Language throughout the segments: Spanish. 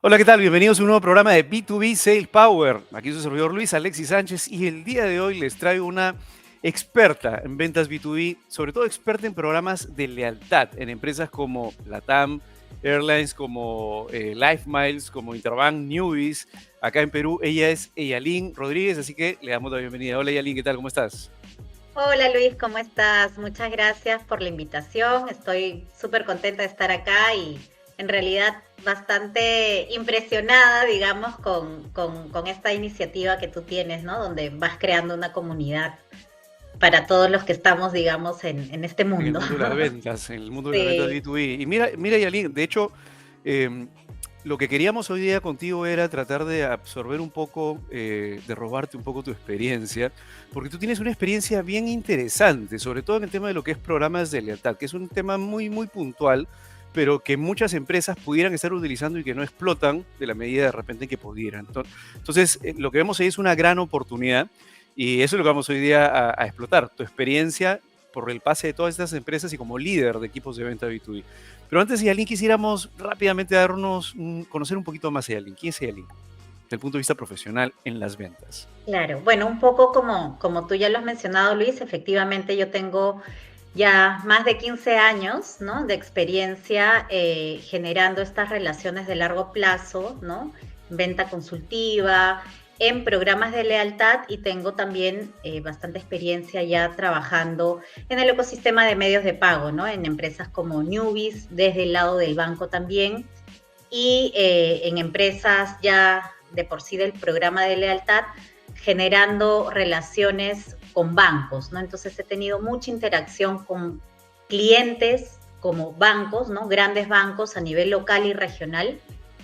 Hola, ¿qué tal? Bienvenidos a un nuevo programa de B2B Sales Power. Aquí su servidor Luis Alexis Sánchez y el día de hoy les traigo una experta en ventas B2B, sobre todo experta en programas de lealtad en empresas como LATAM Airlines, como Life Miles, como Interbank, Newbies. Acá en Perú, ella es Eyalín Rodríguez, así que le damos la bienvenida. Hola Eyalín, ¿qué tal? ¿Cómo estás? Hola Luis, ¿cómo estás? Muchas gracias por la invitación. Estoy súper contenta de estar acá y en realidad bastante impresionada, digamos, con esta iniciativa que tú tienes, ¿no? Donde vas creando una comunidad para todos los que estamos, digamos, en este En el mundo. mundo de las ventas, en el mundo de las ventas Sí, B2B. Y mira, Eyalín, de hecho, em, lo que queríamos hoy día contigo era tratar de absorber un poco, de robarte un poco tu experiencia, porque tú tienes una experiencia bien interesante, sobre todo en el tema de lo que es programas de lealtad, que es un tema muy, muy puntual, pero que muchas empresas pudieran estar utilizando y que no explotan de la medida de repente en que pudieran. Entonces, lo que vemos ahí es una gran oportunidad y eso es lo que vamos hoy día a explotar, tu experiencia por el pase de todas estas empresas y como líder de equipos de venta B2B. Pero antes, Yalin, quisiéramos rápidamente conocer un poquito más a Yalin. ¿Quién es Yalin? Desde el punto de vista profesional en las ventas. claro. Bueno, un poco como tú ya lo has mencionado, Luis, efectivamente yo tengo ya más de 15 años, ¿no? De experiencia generando estas relaciones de largo plazo, ¿no? Venta consultiva, en programas de lealtad y tengo también bastante experiencia ya trabajando en el ecosistema de medios de pago, ¿no? En empresas como Newbies, desde el lado del banco también, y en empresas ya de por sí del programa de lealtad, generando relaciones con bancos, ¿no? Entonces he tenido mucha interacción con clientes como bancos, ¿no? Grandes bancos a nivel local y regional,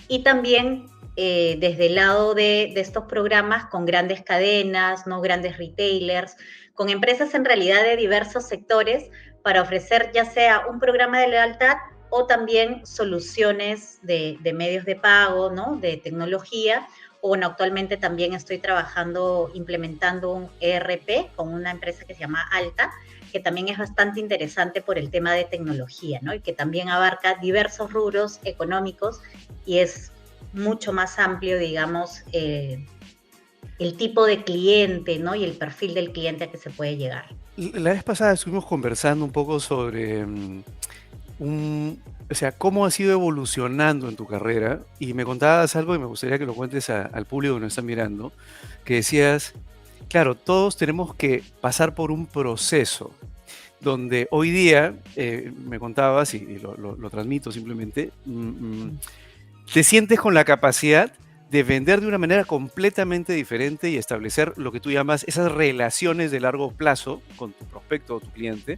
y también desde el lado de estos programas con grandes cadenas, ¿no? Grandes retailers, con empresas en realidad de diversos sectores para ofrecer ya sea un programa de lealtad o también soluciones de medios de pago, ¿no? De tecnología. O bueno, actualmente también estoy trabajando, implementando un ERP con una empresa que se llama Alta, que también es bastante interesante por el tema de tecnología, ¿no? Y que también abarca diversos rubros económicos y es mucho más amplio, digamos, el tipo de cliente, ¿no? Y el perfil del cliente a que se puede llegar. La vez pasada estuvimos conversando un poco sobre o sea, cómo has ido evolucionando en tu carrera y me contabas algo y me gustaría que lo cuentes al público que nos está mirando, que decías, claro, todos tenemos que pasar por un proceso donde hoy día, me contabas y lo transmito simplemente, te sientes con la capacidad de vender de una manera completamente diferente y establecer lo que tú llamas esas relaciones de largo plazo con tu prospecto o tu cliente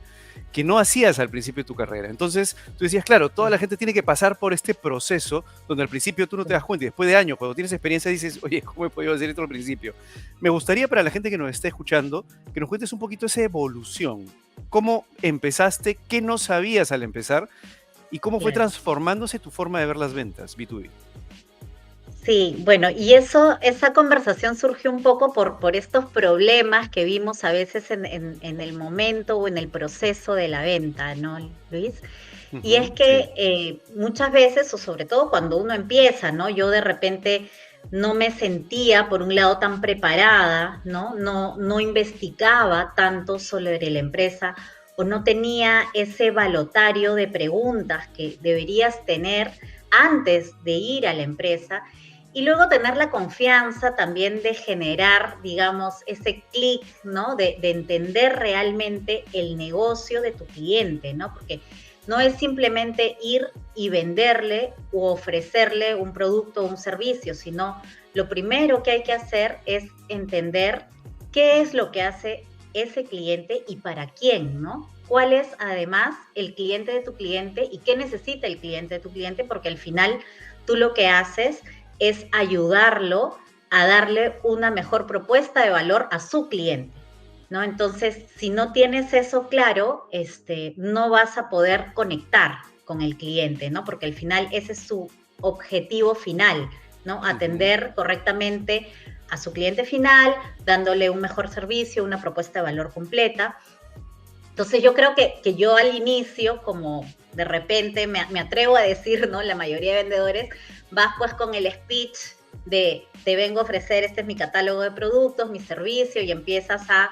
que no hacías al principio de tu carrera. Entonces, tú decías, claro, toda la gente tiene que pasar por este proceso donde al principio tú no te das cuenta y después de años, cuando tienes experiencia, dices, oye, ¿cómo he podido hacer esto al principio? Me gustaría para la gente que nos esté escuchando que nos cuentes un poquito esa evolución. ¿Cómo empezaste? ¿Qué no sabías al empezar? ¿Y cómo fue Claro. transformándose tu forma de ver las ventas, B2B? Sí, bueno, y esa conversación surgió un poco por estos problemas que vimos a veces en el momento o en el proceso de la venta, ¿no, Luis? Y es Ujú, sí. que muchas veces, o sobre todo cuando uno empieza, ¿no? Yo de repente no me sentía, por un lado, tan preparada, ¿no? No investigaba tanto sobre la empresa o no tenía ese balotario de preguntas que deberías tener antes de ir a la empresa y luego tener la confianza también de generar, digamos, ese clic, ¿no? De entender realmente el negocio de tu cliente, ¿no? Porque no es simplemente ir y venderle u ofrecerle un producto o un servicio, sino lo primero que hay que hacer es entender qué es lo que hace ese cliente y para quién, ¿no? ¿Cuál es además el cliente de tu cliente y qué necesita el cliente de tu cliente? Porque al final tú lo que haces es ayudarlo a darle una mejor propuesta de valor a su cliente, ¿no? Entonces, si no tienes eso claro, no vas a poder conectar con el cliente, ¿no? Porque al final ese es su objetivo final, ¿no? Ujú. Atender correctamente a su cliente final, dándole un mejor servicio, una propuesta de valor completa. Entonces yo creo que yo al inicio, como de repente me atrevo a decir, ¿no? La mayoría de vendedores, vas pues con el speech de te vengo a ofrecer, este es mi catálogo de productos, mi servicio, y empiezas a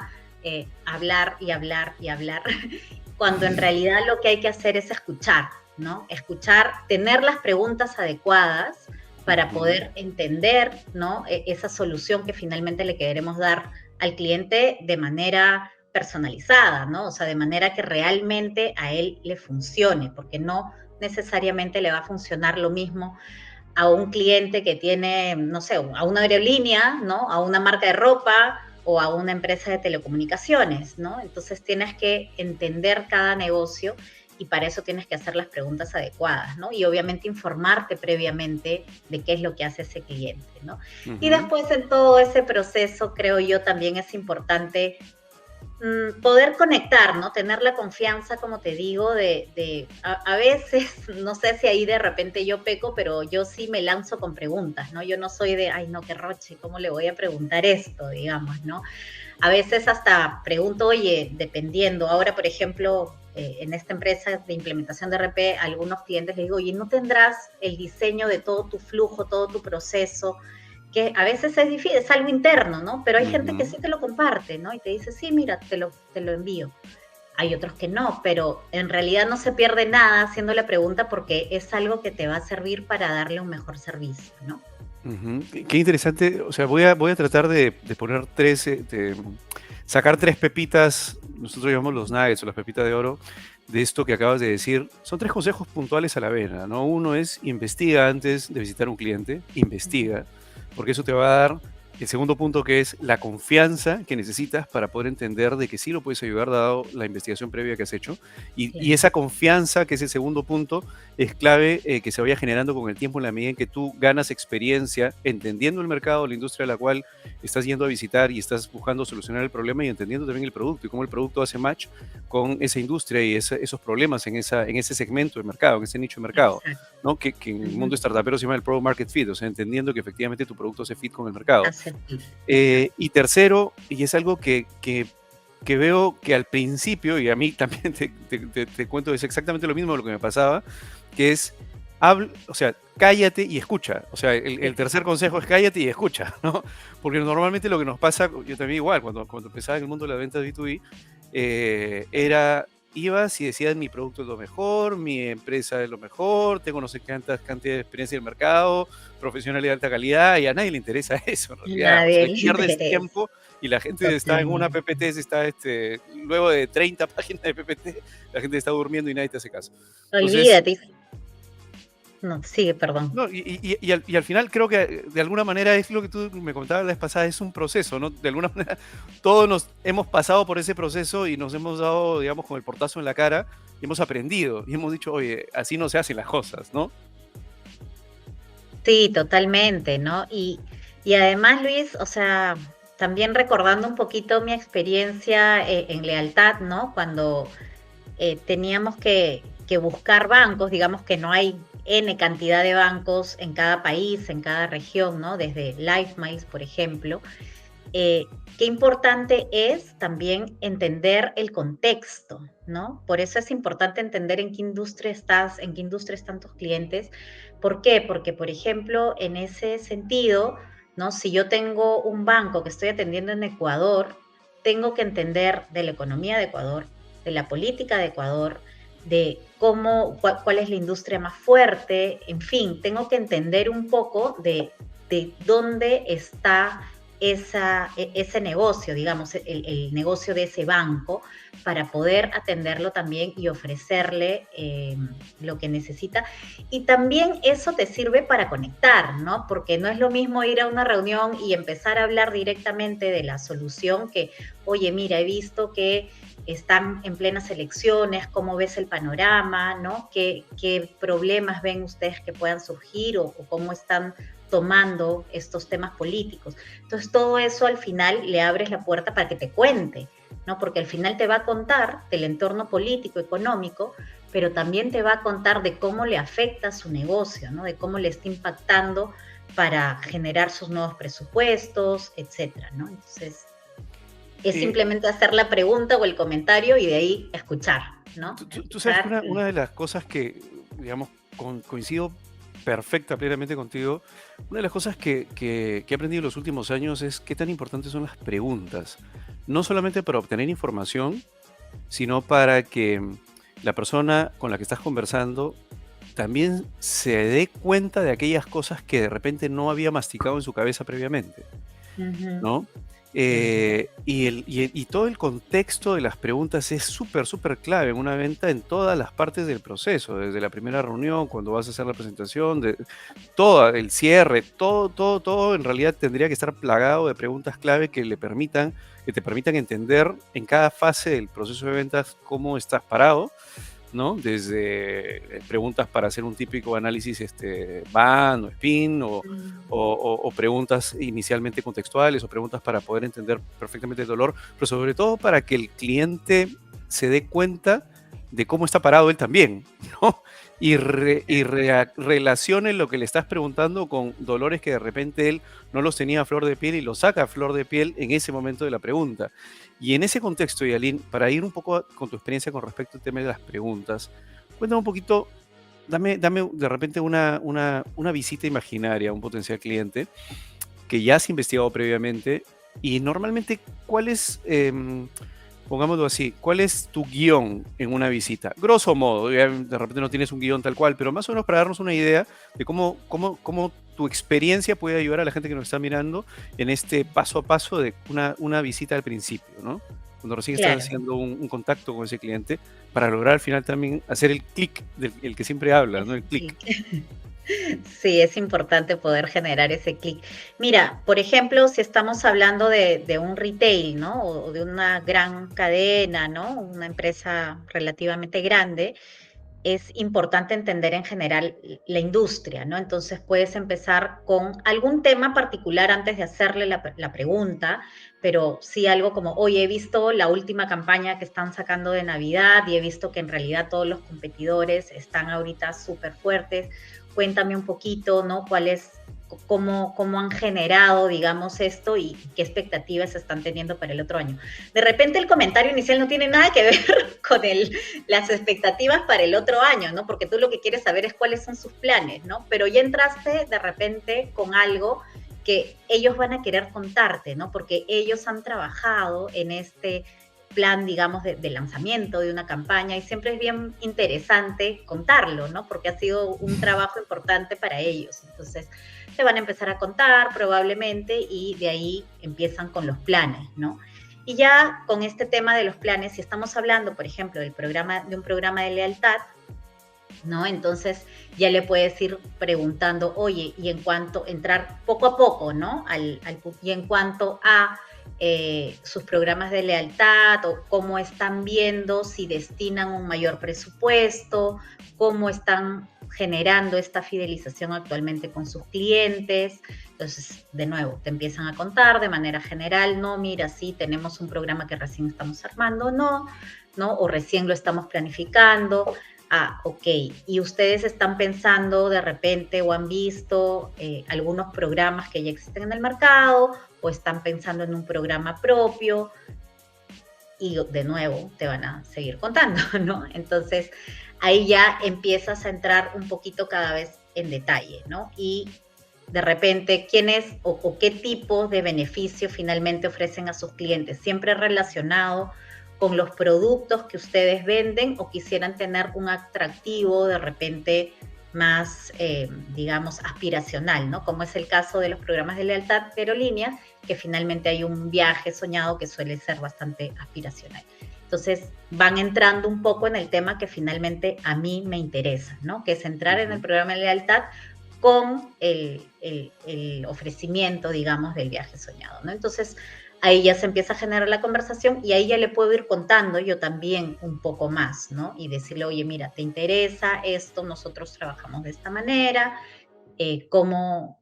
hablar y hablar y hablar, cuando en realidad lo que hay que hacer es escuchar, ¿no? Escuchar, tener las preguntas adecuadas para Ujú. poder entender, ¿no? Esa solución que finalmente le queremos dar al cliente de manera personalizada, ¿no? O sea, de manera que realmente a él le funcione, porque no necesariamente le va a funcionar lo mismo a un cliente que tiene, no sé, a una aerolínea, ¿no? A una marca de ropa o a una empresa de telecomunicaciones, ¿no? Entonces tienes que entender cada negocio y para eso tienes que hacer las preguntas adecuadas, ¿no? Y obviamente informarte previamente de qué es lo que hace ese cliente, ¿no? Y Ujú. después en todo ese proceso, creo yo, también es importante poder conectar, ¿no? Tener la confianza, como te digo, a veces, no sé si ahí de repente yo peco, pero yo sí me lanzo con preguntas, ¿no? Yo no soy de, ay, no, qué roche, ¿cómo le voy a preguntar esto, digamos, ¿no? A veces hasta pregunto, oye, dependiendo, ahora, por ejemplo, en esta empresa de implementación de RP, a algunos clientes les digo, oye, ¿no tendrás el diseño de todo tu flujo, todo tu proceso? Que a veces es difícil, es algo interno, ¿no? Pero hay gente que Ujú. sí te lo comparte, ¿no? Y te dice, sí, mira, te lo envío. Hay otros que no, pero en realidad no se pierde nada haciendo la pregunta porque es algo que te va a servir para darle un mejor servicio, ¿no? Ujú. Qué interesante. O sea, voy a tratar de poner tres, sacar tres pepitas, nosotros llamamos los nuggets o las pepitas de oro, de esto que acabas de decir. Son tres consejos puntuales a la vena, ¿no? Uno es investiga antes de visitar un cliente, Ujú. investiga, porque eso te va a dar el segundo punto, que es la confianza que necesitas para poder entender de que sí lo puedes ayudar dado la investigación previa que has hecho. Y Claro, esa confianza, que es el segundo punto, es clave que se vaya generando con el tiempo en la medida en que tú ganas experiencia entendiendo el mercado, la industria a la cual estás yendo a visitar y estás buscando solucionar el problema y entendiendo también el producto y cómo el producto hace match con esa industria y esos problemas en ese segmento de mercado, en ese nicho de mercado, exacto. ¿no? Que en el Ujú. mundo startupero se llama el Product Market Fit, o sea, entendiendo que efectivamente tu producto hace fit con el mercado. Hace fit, exacto. Y tercero, y es algo que veo que al principio, y a mí también te cuento, es exactamente lo mismo de lo que me pasaba, que es, o sea, cállate y escucha. O sea, el tercer Exacto. consejo es cállate y escucha, ¿no? Porque normalmente lo que nos pasa, yo también igual, cuando empezaba en el mundo de la venta B2B, era, ibas y decías, mi producto es lo mejor, mi empresa es lo mejor, tengo no sé qué cantidad de experiencia en el mercado, profesional de alta calidad, y a nadie le interesa eso en realidad. O Nadie sea, le pierdes interesa. tiempo y la gente está en una Totalmente. PPT, luego de 30 páginas de PPT, la gente está durmiendo y nadie te hace caso. Entonces, Olvídate. No, sigue, perdón. no, y al final creo que de alguna manera es lo que tú me contabas la vez pasada, es un proceso, ¿no? De alguna manera todos nos hemos pasado por ese proceso y nos hemos dado, digamos, con el portazo en la cara y hemos aprendido y hemos dicho, oye, así no se hacen las cosas, ¿no? Sí, totalmente, ¿no? Y además, Luis, o sea, también recordando un poquito mi experiencia en lealtad, ¿no? Cuando teníamos que buscar bancos, digamos que no hay N cantidad de bancos en cada país, en cada región, ¿no? Desde LifeMiles, por ejemplo. Qué importante es también entender el contexto, ¿no? Por eso es importante entender en qué industria estás, en qué industria están tus clientes. ¿Por qué? Porque, por ejemplo, en ese sentido, ¿no? Si yo tengo un banco que estoy atendiendo en Ecuador, tengo que entender de la economía de Ecuador, de la política de Ecuador, de cuál es la industria más fuerte, en fin, tengo que entender un poco de dónde está ese negocio, digamos, el negocio de ese banco, para poder atenderlo también y ofrecerle lo que necesita. Y también eso te sirve para conectar, ¿no? Porque no es lo mismo ir a una reunión y empezar a hablar directamente de la solución que, oye, mira, he visto que están en plenas elecciones, cómo ves el panorama, ¿no? ¿Qué problemas ven ustedes que puedan surgir o cómo están tomando estos temas políticos? Entonces, todo eso al final le abres la puerta para que te cuente, ¿no? Porque al final te va a contar del entorno político, económico, pero también te va a contar de cómo le afecta su negocio, ¿no? De cómo le está impactando para generar sus nuevos presupuestos, etcétera, ¿no? Entonces, Es simplemente hacer la pregunta o el comentario y de ahí escuchar, ¿no? Tú sabes que Escuchar una y... de las cosas que, digamos, coincido perfecta, plenamente contigo, una de las cosas que he aprendido en los últimos años es qué tan importantes son las preguntas. No solamente para obtener información, sino para que la persona con la que estás conversando también se dé cuenta de aquellas cosas que de repente no había masticado en su cabeza previamente, Ujú, ¿no? sí, Y todo el contexto de las preguntas es súper, súper clave en una venta en todas las partes del proceso, desde la primera reunión, cuando vas a hacer la presentación, de todo, el cierre, todo, todo, todo en realidad tendría que estar plagado de preguntas clave que te permitan entender en cada fase del proceso de ventas cómo estás parado, ¿no? Desde preguntas para hacer un típico análisis BAN o SPIN mm, o preguntas inicialmente contextuales o preguntas para poder entender perfectamente el dolor, pero sobre todo para que el cliente se dé cuenta de cómo está parado él también, ¿no? Relacione lo que le estás preguntando con dolores que de repente él no los tenía a flor de piel y los saca a flor de piel en ese momento de la pregunta. Y en ese contexto, Yalin, para ir un poco con tu experiencia con respecto al tema de las preguntas, cuéntame un poquito, dame de repente una visita imaginaria a un potencial cliente que ya has investigado previamente y normalmente, ¿cuál es, pongámoslo así, cuál es tu guión en una visita? Grosso modo, ya de repente no tienes un guión tal cual, pero más o menos para darnos una idea de cómo tu experiencia puede ayudar a la gente que nos está mirando en este paso a paso de una visita al principio, ¿no? Cuando recién estás claro. haciendo un contacto con ese cliente para lograr al final también hacer el clic del el que siempre hablas, ¿no? Ese El clic. clic. Sí, es importante poder generar ese clic. Mira, por ejemplo, si estamos hablando de un retail, ¿no? O de una gran cadena, ¿no? Una empresa relativamente grande, es importante entender en general la industria, ¿no? Entonces puedes empezar con algún tema particular antes de hacerle la pregunta, pero sí algo como, oye, he visto la última campaña que están sacando de Navidad y he visto que en realidad todos los competidores están ahorita súper fuertes. Cuéntame un poquito, ¿no? ¿Cuál es, cómo han generado, digamos, esto y qué expectativas están teniendo para el otro año? De repente el comentario inicial no tiene nada que ver con las expectativas para el otro año, ¿no? Porque tú lo que quieres saber es cuáles son sus planes, ¿no? Pero ya entraste de repente con algo que ellos van a querer contarte, ¿no? Porque ellos han trabajado en este plan, digamos, de lanzamiento de una campaña y siempre es bien interesante contarlo, ¿no? Porque ha sido un trabajo importante para ellos. Entonces, te van a empezar a contar probablemente y de ahí empiezan con los planes, ¿no? Y ya con este tema de los planes, si estamos hablando, por ejemplo, de un programa de lealtad, ¿no? Entonces ya le puedes ir preguntando, oye, y en cuanto, entrar poco a poco, ¿no? Y en cuanto a sus programas de lealtad o cómo están viendo, si destinan un mayor presupuesto, cómo están generando esta fidelización actualmente con sus clientes. Entonces, de nuevo, te empiezan a contar de manera general, no, mira, sí, tenemos un programa que recién estamos armando, no, ¿no? O recién lo estamos planificando. Ah, ok. ¿Y ustedes están pensando de repente o han visto algunos programas que ya existen en el mercado o están pensando en un programa propio? Y de nuevo te van a seguir contando, ¿no? Entonces ahí ya empiezas a entrar un poquito cada vez en detalle, ¿no? Y de repente, ¿quién es o qué tipo de beneficio finalmente ofrecen a sus clientes? Siempre relacionado con los productos que ustedes venden o quisieran tener un atractivo de repente más, digamos, aspiracional, ¿no? Como es el caso de los programas de lealtad de aerolíneas, que finalmente hay un viaje soñado que suele ser bastante aspiracional. Entonces van entrando un poco en el tema que finalmente a mí me interesa, ¿no? Que es entrar en el Ujú. programa de lealtad con el ofrecimiento, digamos, del viaje soñado, ¿no? Entonces, ahí ya se empieza a generar la conversación y ahí ya le puedo ir contando yo también un poco más, ¿no? Y decirle, oye, mira, ¿te interesa esto? Nosotros trabajamos de esta manera, ¿cómo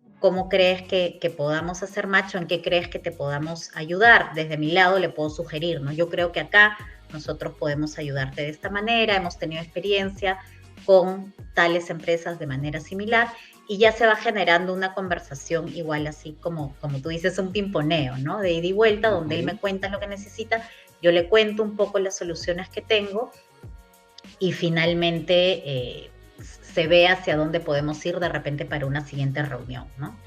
crees que podamos hacer match o en qué crees que te podamos ayudar? Desde mi lado le puedo sugerir, ¿no? Yo creo que acá nosotros podemos ayudarte de esta manera, hemos tenido experiencia con tales empresas de manera similar y ya se va generando una conversación igual así como tú dices, un pimponeo, ¿no? De ida y vuelta, donde él Ujú. me cuenta lo que necesita, yo le cuento un poco las soluciones que tengo y finalmente se ve hacia dónde podemos ir de repente para una siguiente reunión, ¿no?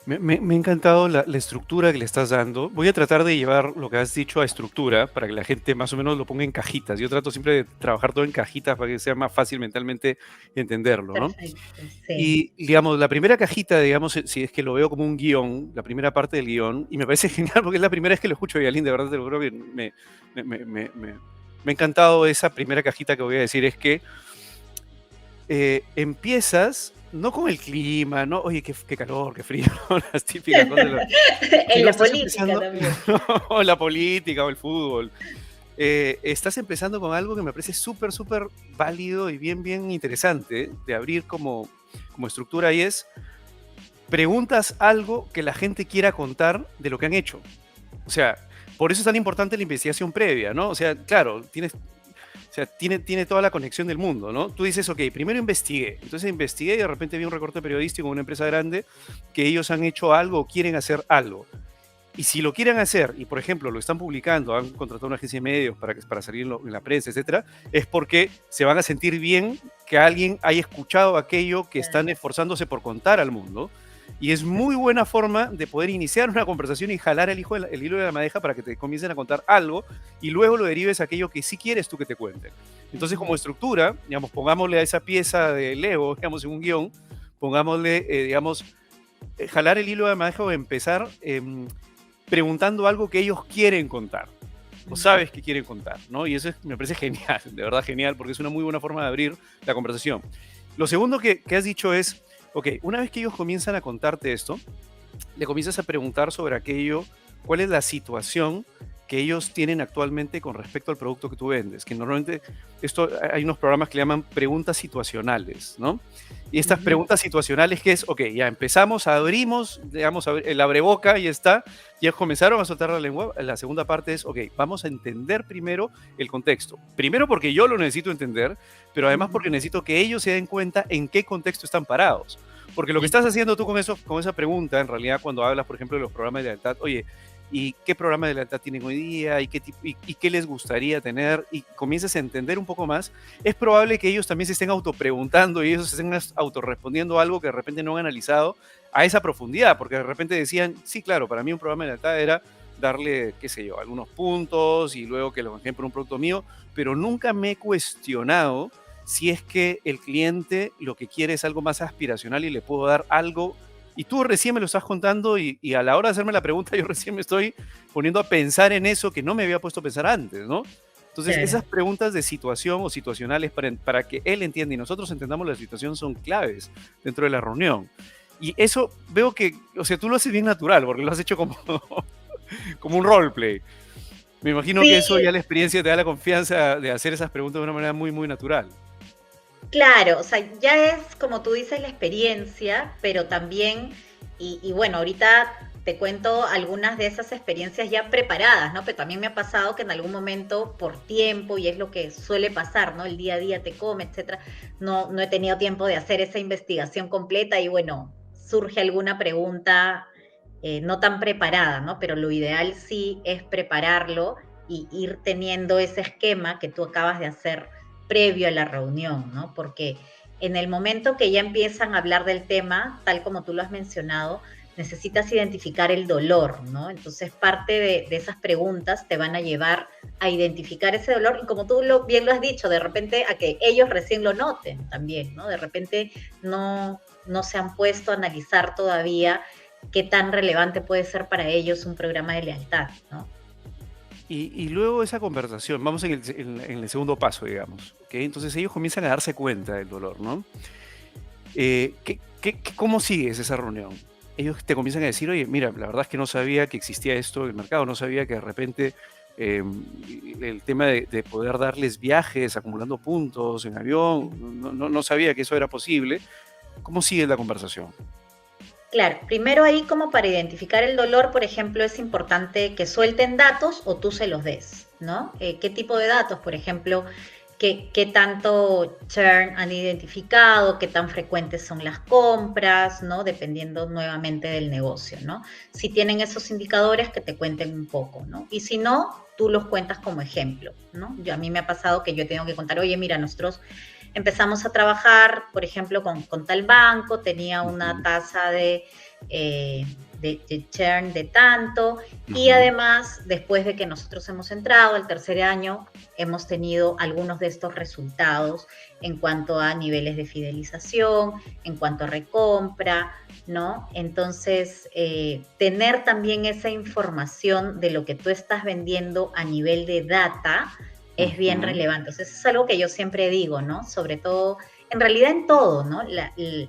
Me ha encantado la estructura que le estás dando. Voy a tratar de llevar lo que has dicho a estructura para que la gente más o menos lo ponga en cajitas. Yo trato siempre de trabajar todo en cajitas para que sea más fácil mentalmente entenderlo, ¿no? Perfecto, sí. Y, digamos, la primera cajita, digamos, si es que lo veo como un guión, la primera parte del guión, y me parece genial porque es la primera vez que lo escucho, Yalín, de verdad te lo creo que me ha encantado esa primera cajita que voy a decir, es que empiezas no con el clima, ¿no? Oye, qué calor, qué frío, ¿no? Las típicas cosas, En sino la estás política empezando, también. o la política o el fútbol. Estás empezando con algo que me parece súper, súper válido y bien, bien interesante de abrir como estructura y es, preguntas algo que la gente quiera contar de lo que han hecho. O sea, por eso es tan importante la investigación previa, ¿no? O sea, claro, tiene toda la conexión del mundo, ¿no? Tú dices, ok, primero investigué. Entonces investigué y de repente vi un recorte periodístico en una empresa grande que ellos han hecho algo o quieren hacer algo. Y si lo quieren hacer, y por ejemplo lo están publicando, han contratado una agencia de medios para salir en la prensa, etcétera, es porque se van a sentir bien que alguien haya escuchado aquello que están Claro. esforzándose por contar al mundo. Y es muy buena forma de poder iniciar una conversación y jalar el hilo de la madeja para que te comiencen a contar algo y luego lo derives a aquello que sí quieres tú que te cuenten. Entonces, como Ujú. estructura, digamos, pongámosle a esa pieza de Lego, digamos, en un guión, pongámosle, digamos, jalar el hilo de la madeja o empezar preguntando algo que ellos quieren contar o Ujú. sabes que quieren contar, ¿no? Y eso me parece genial, de verdad genial, porque es una muy buena forma de abrir la conversación. Lo segundo que has dicho es, ok, una vez que ellos comienzan a contarte esto, le comienzas a preguntar sobre aquello, cuál es la situación que ellos tienen actualmente con respecto al producto que tú vendes, que normalmente hay unos programas que le llaman preguntas situacionales, ¿no? Y estas Ujú. preguntas situacionales que es, ok, ya empezamos, abrimos, digamos, el abreboca y está, ya comenzaron a soltar la lengua, la segunda parte es, ok, vamos a entender primero el contexto. Primero porque yo lo necesito entender, pero además porque Ujú. necesito que ellos se den cuenta en qué contexto están parados. Porque lo que Sí. estás haciendo tú con eso, con esa pregunta, en realidad, cuando hablas, por ejemplo, de los programas de lealtad, oye, ¿y qué programa de lealtad tienen hoy día? ¿Y qué les gustaría tener? Y comienzas a entender un poco más, es probable que ellos también se estén autopreguntando y ellos se estén autorrespondiendo algo que de repente no han analizado a esa profundidad, porque de repente decían, sí, claro, para mí un programa de lealtad era darle, qué sé yo, algunos puntos y luego que lo canjeen por un producto mío, pero nunca me he cuestionado si es que el cliente lo que quiere es algo más aspiracional y le puedo dar algo. Y tú recién me lo estás contando y a la hora de hacerme la pregunta yo recién me estoy poniendo a pensar en eso que no me había puesto a pensar antes, ¿no? Entonces, Claro. esas preguntas de situación o situacionales para que él entienda y nosotros entendamos la situación son claves dentro de la reunión. Y eso veo que, o sea, tú lo haces bien natural, porque lo has hecho como, como un roleplay. Me imagino que eso ya Sí, la experiencia te da la confianza de hacer esas preguntas de una manera muy, muy natural. claro, o sea, ya es como tú dices la experiencia, pero también, y bueno, ahorita te cuento algunas de esas experiencias ya preparadas, ¿no? Pero también me ha pasado que en algún momento, por tiempo, y es lo que suele pasar, ¿no? El día a día te come, etcétera, no he tenido tiempo de hacer esa investigación completa y bueno, surge alguna pregunta no tan preparada, ¿no? Pero lo ideal sí es prepararlo y ir teniendo ese esquema que tú acabas de hacer previo a la reunión, ¿no? Porque en el momento que ya empiezan a hablar del tema, tal como tú lo has mencionado, necesitas identificar el dolor, ¿no? Entonces, parte de esas preguntas te van a llevar a identificar ese dolor y como tú bien lo has dicho, de repente a que ellos recién lo noten también, ¿no? De repente no se han puesto a analizar todavía qué tan relevante puede ser para ellos un programa de lealtad, ¿no? Y luego esa conversación, vamos en el segundo paso, digamos. ¿Ok? Entonces ellos comienzan a darse cuenta del dolor, ¿no? ¿Cómo sigues esa reunión? Ellos te comienzan a decir, oye, mira, la verdad es que no sabía que existía esto en el mercado, no sabía que de repente eh, el tema de poder darles viajes acumulando puntos en avión, no sabía que eso era posible. ¿Cómo sigue la conversación? Claro, primero ahí como para identificar el dolor, por ejemplo, es importante que suelten datos o tú se los des, ¿no? ¿Qué tipo de datos? Por ejemplo, qué tanto churn han identificado, qué tan frecuentes son las compras, ¿no? Dependiendo nuevamente del negocio, ¿no? Si tienen esos indicadores, que te cuenten un poco, ¿no? Y si no, tú los cuentas como ejemplo, ¿no? A mí me ha pasado que yo tengo que contar, oye, mira, nosotros empezamos a trabajar, por ejemplo, con tal banco, tenía una Ujú, tasa eh, de churn de tanto, y ujú, además, después de que nosotros hemos entrado al tercer año, hemos tenido algunos de estos resultados en cuanto a niveles de fidelización, en cuanto a recompra, ¿no? Entonces, tener también esa información de lo que tú estás vendiendo a nivel de data es bien ujú, relevante. O sea, eso es algo que yo siempre digo, ¿no? Sobre todo, en realidad en todo, ¿no?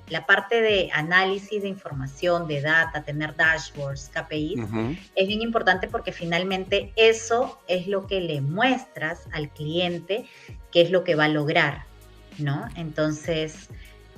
La parte de análisis de información, de data, tener dashboards, KPIs, ujú. es bien importante porque finalmente eso es lo que le muestras al cliente, qué es lo que va a lograr, ¿no? Entonces,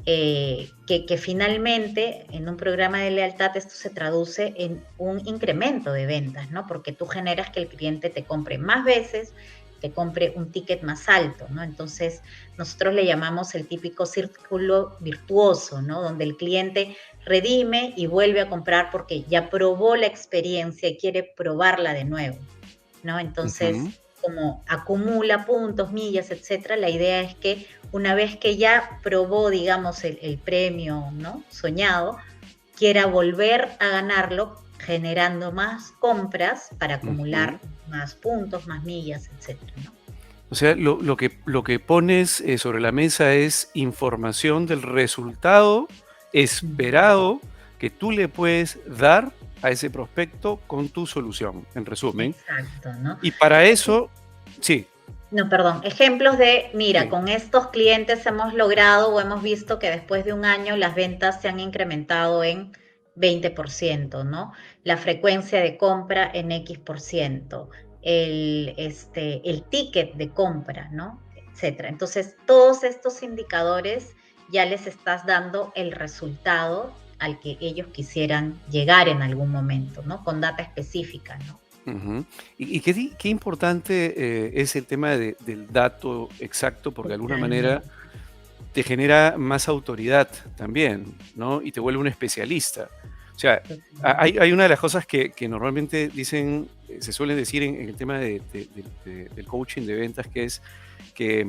que finalmente en un programa de lealtad esto se traduce en un incremento de ventas, ¿no? Porque tú generas que el cliente te compre más veces, te compre un ticket más alto, ¿no? Entonces, nosotros le llamamos el típico círculo virtuoso, ¿no? Donde el cliente redime y vuelve a comprar porque ya probó la experiencia y quiere probarla de nuevo, ¿no? Entonces, Ujú. como acumula puntos, millas, etcétera, la idea es que una vez que ya probó, digamos, el premio, ¿no? Soñado, quiera volver a ganarlo generando más compras para Ujú. acumular más puntos, más millas, etcétera, ¿no? O sea, lo que pones sobre la mesa es información del resultado Ujú. esperado que tú le puedes dar a ese prospecto con tu solución, en resumen. Exacto, ¿no? Y para Eje- eso, sí, No, perdón, ejemplos de, mira, sí. con estos clientes hemos logrado o hemos visto que después de un año las ventas se han incrementado en 20%, ¿no? La frecuencia de compra en X%, el ticket de compra, ¿no? Etcétera. Entonces, todos estos indicadores ya les estás dando el resultado al que ellos quisieran llegar en algún momento, ¿no? Con data específica, ¿no? Ujú. Y qué importante es el tema del dato exacto, porque de alguna manera Totalmente. te genera más autoridad también, ¿no? Y te vuelve un especialista. O sea, hay una de las cosas que normalmente dicen, se suele decir en el tema del coaching de ventas, que es que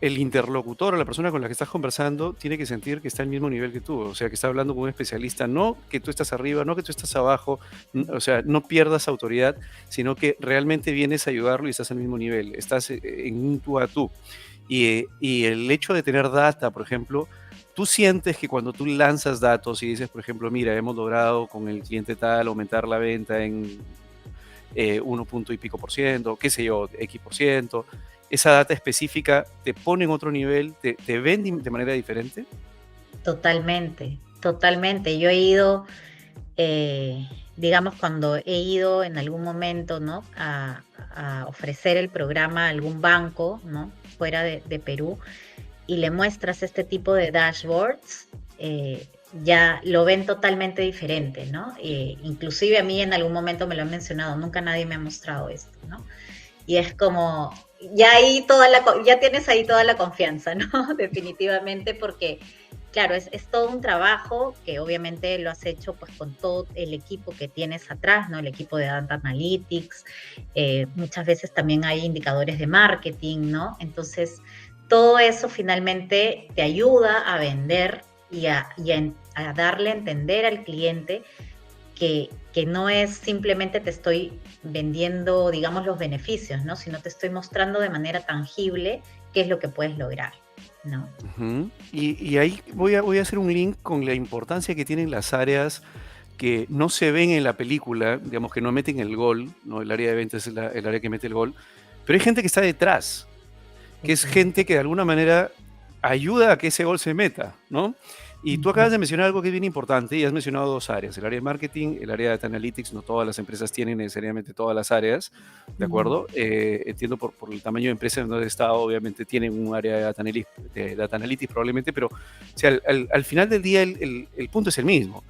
el interlocutor o la persona con la que estás conversando tiene que sentir que está al mismo nivel que tú, o sea, que está hablando con un especialista, no que tú estás arriba, no que tú estás abajo, o sea, no pierdas autoridad, sino que realmente vienes a ayudarlo y estás al mismo nivel, estás en un tú a tú. Y el hecho de tener data, por ejemplo, tú sientes que cuando tú lanzas datos y dices, por ejemplo, mira, hemos logrado con el cliente tal aumentar la venta en 1 punto y pico por ciento, qué sé yo, X por ciento, esa data específica te pone en otro nivel, te ven de manera diferente. Totalmente, totalmente. Yo he ido, eh, digamos, cuando he ido en algún momento, ¿no? A ofrecer el programa a algún banco, ¿no? Fuera de Perú, y le muestras este tipo de dashboards, ya lo ven totalmente diferente, ¿no? Inclusive a mí en algún momento me lo han mencionado, nunca nadie me ha mostrado esto, ¿no? Y es como, ya ahí ya tienes ahí toda la confianza, ¿no? Definitivamente, porque, claro, es todo un trabajo que obviamente lo has hecho pues con todo el equipo que tienes atrás, ¿no? El equipo de Data Analytics, muchas veces también hay indicadores de marketing, ¿no? Entonces, todo eso finalmente te ayuda a vender y a darle a entender al cliente que no es simplemente te estoy vendiendo, digamos, los beneficios, ¿no? Sino te estoy mostrando de manera tangible qué es lo que puedes lograr, ¿no? Ujú. Y ahí voy a hacer un link con la importancia que tienen las áreas que no se ven en la película, digamos que no meten el gol, ¿no? El área de ventas es el área que mete el gol, pero hay gente que está detrás, que es gente Exacto. que de alguna manera ayuda a que ese gol se meta, ¿no? Y tú acabas Ujú, de mencionar algo que es bien importante y has mencionado dos áreas, el área de marketing, el área de data analytics, no todas las empresas tienen necesariamente todas las áreas, ¿de ujú. acuerdo? Entiendo por el tamaño de empresa en donde he estado, obviamente tienen un área de data analytics probablemente, pero o sea, al final del día el punto es el mismo.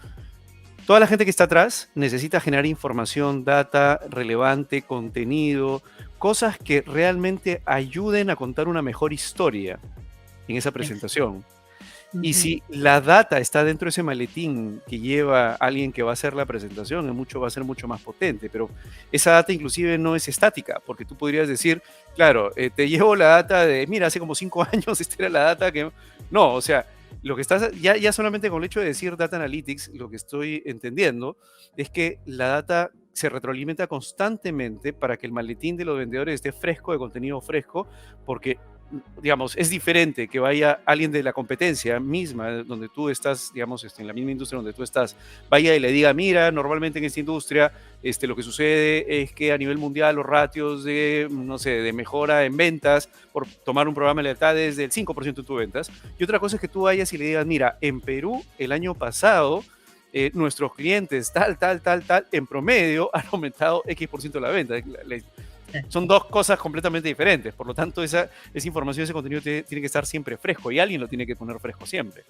Toda la gente que está atrás necesita generar información, data relevante, contenido, cosas que realmente ayuden a contar una mejor historia en esa presentación. Y Ujú. si la data está dentro de ese maletín que lleva alguien que va a hacer la presentación, va a ser mucho más potente, pero esa data inclusive no es estática, porque tú podrías decir, claro, te llevo la data de, mira, hace como 5 años esta era la data que... No, o sea, lo que estás, ya solamente con el hecho de decir Data Analytics, lo que estoy entendiendo es que la data se retroalimenta constantemente para que el maletín de los vendedores esté fresco, de contenido fresco, porque digamos, es diferente que vaya alguien de la competencia misma, donde tú estás, digamos, en la misma industria donde tú estás, vaya y le diga, mira, normalmente en esta industria lo que sucede es que a nivel mundial los ratios de, no sé, de mejora en ventas, por tomar un programa de lealtad es del 5% de tus ventas. Y otra cosa es que tú vayas y le digas, mira, en Perú el año pasado nuestros clientes tal, en promedio han aumentado X% de la venta. Son dos cosas completamente diferentes. Por lo tanto, esa información, ese contenido tiene que estar siempre fresco y alguien lo tiene que poner fresco siempre.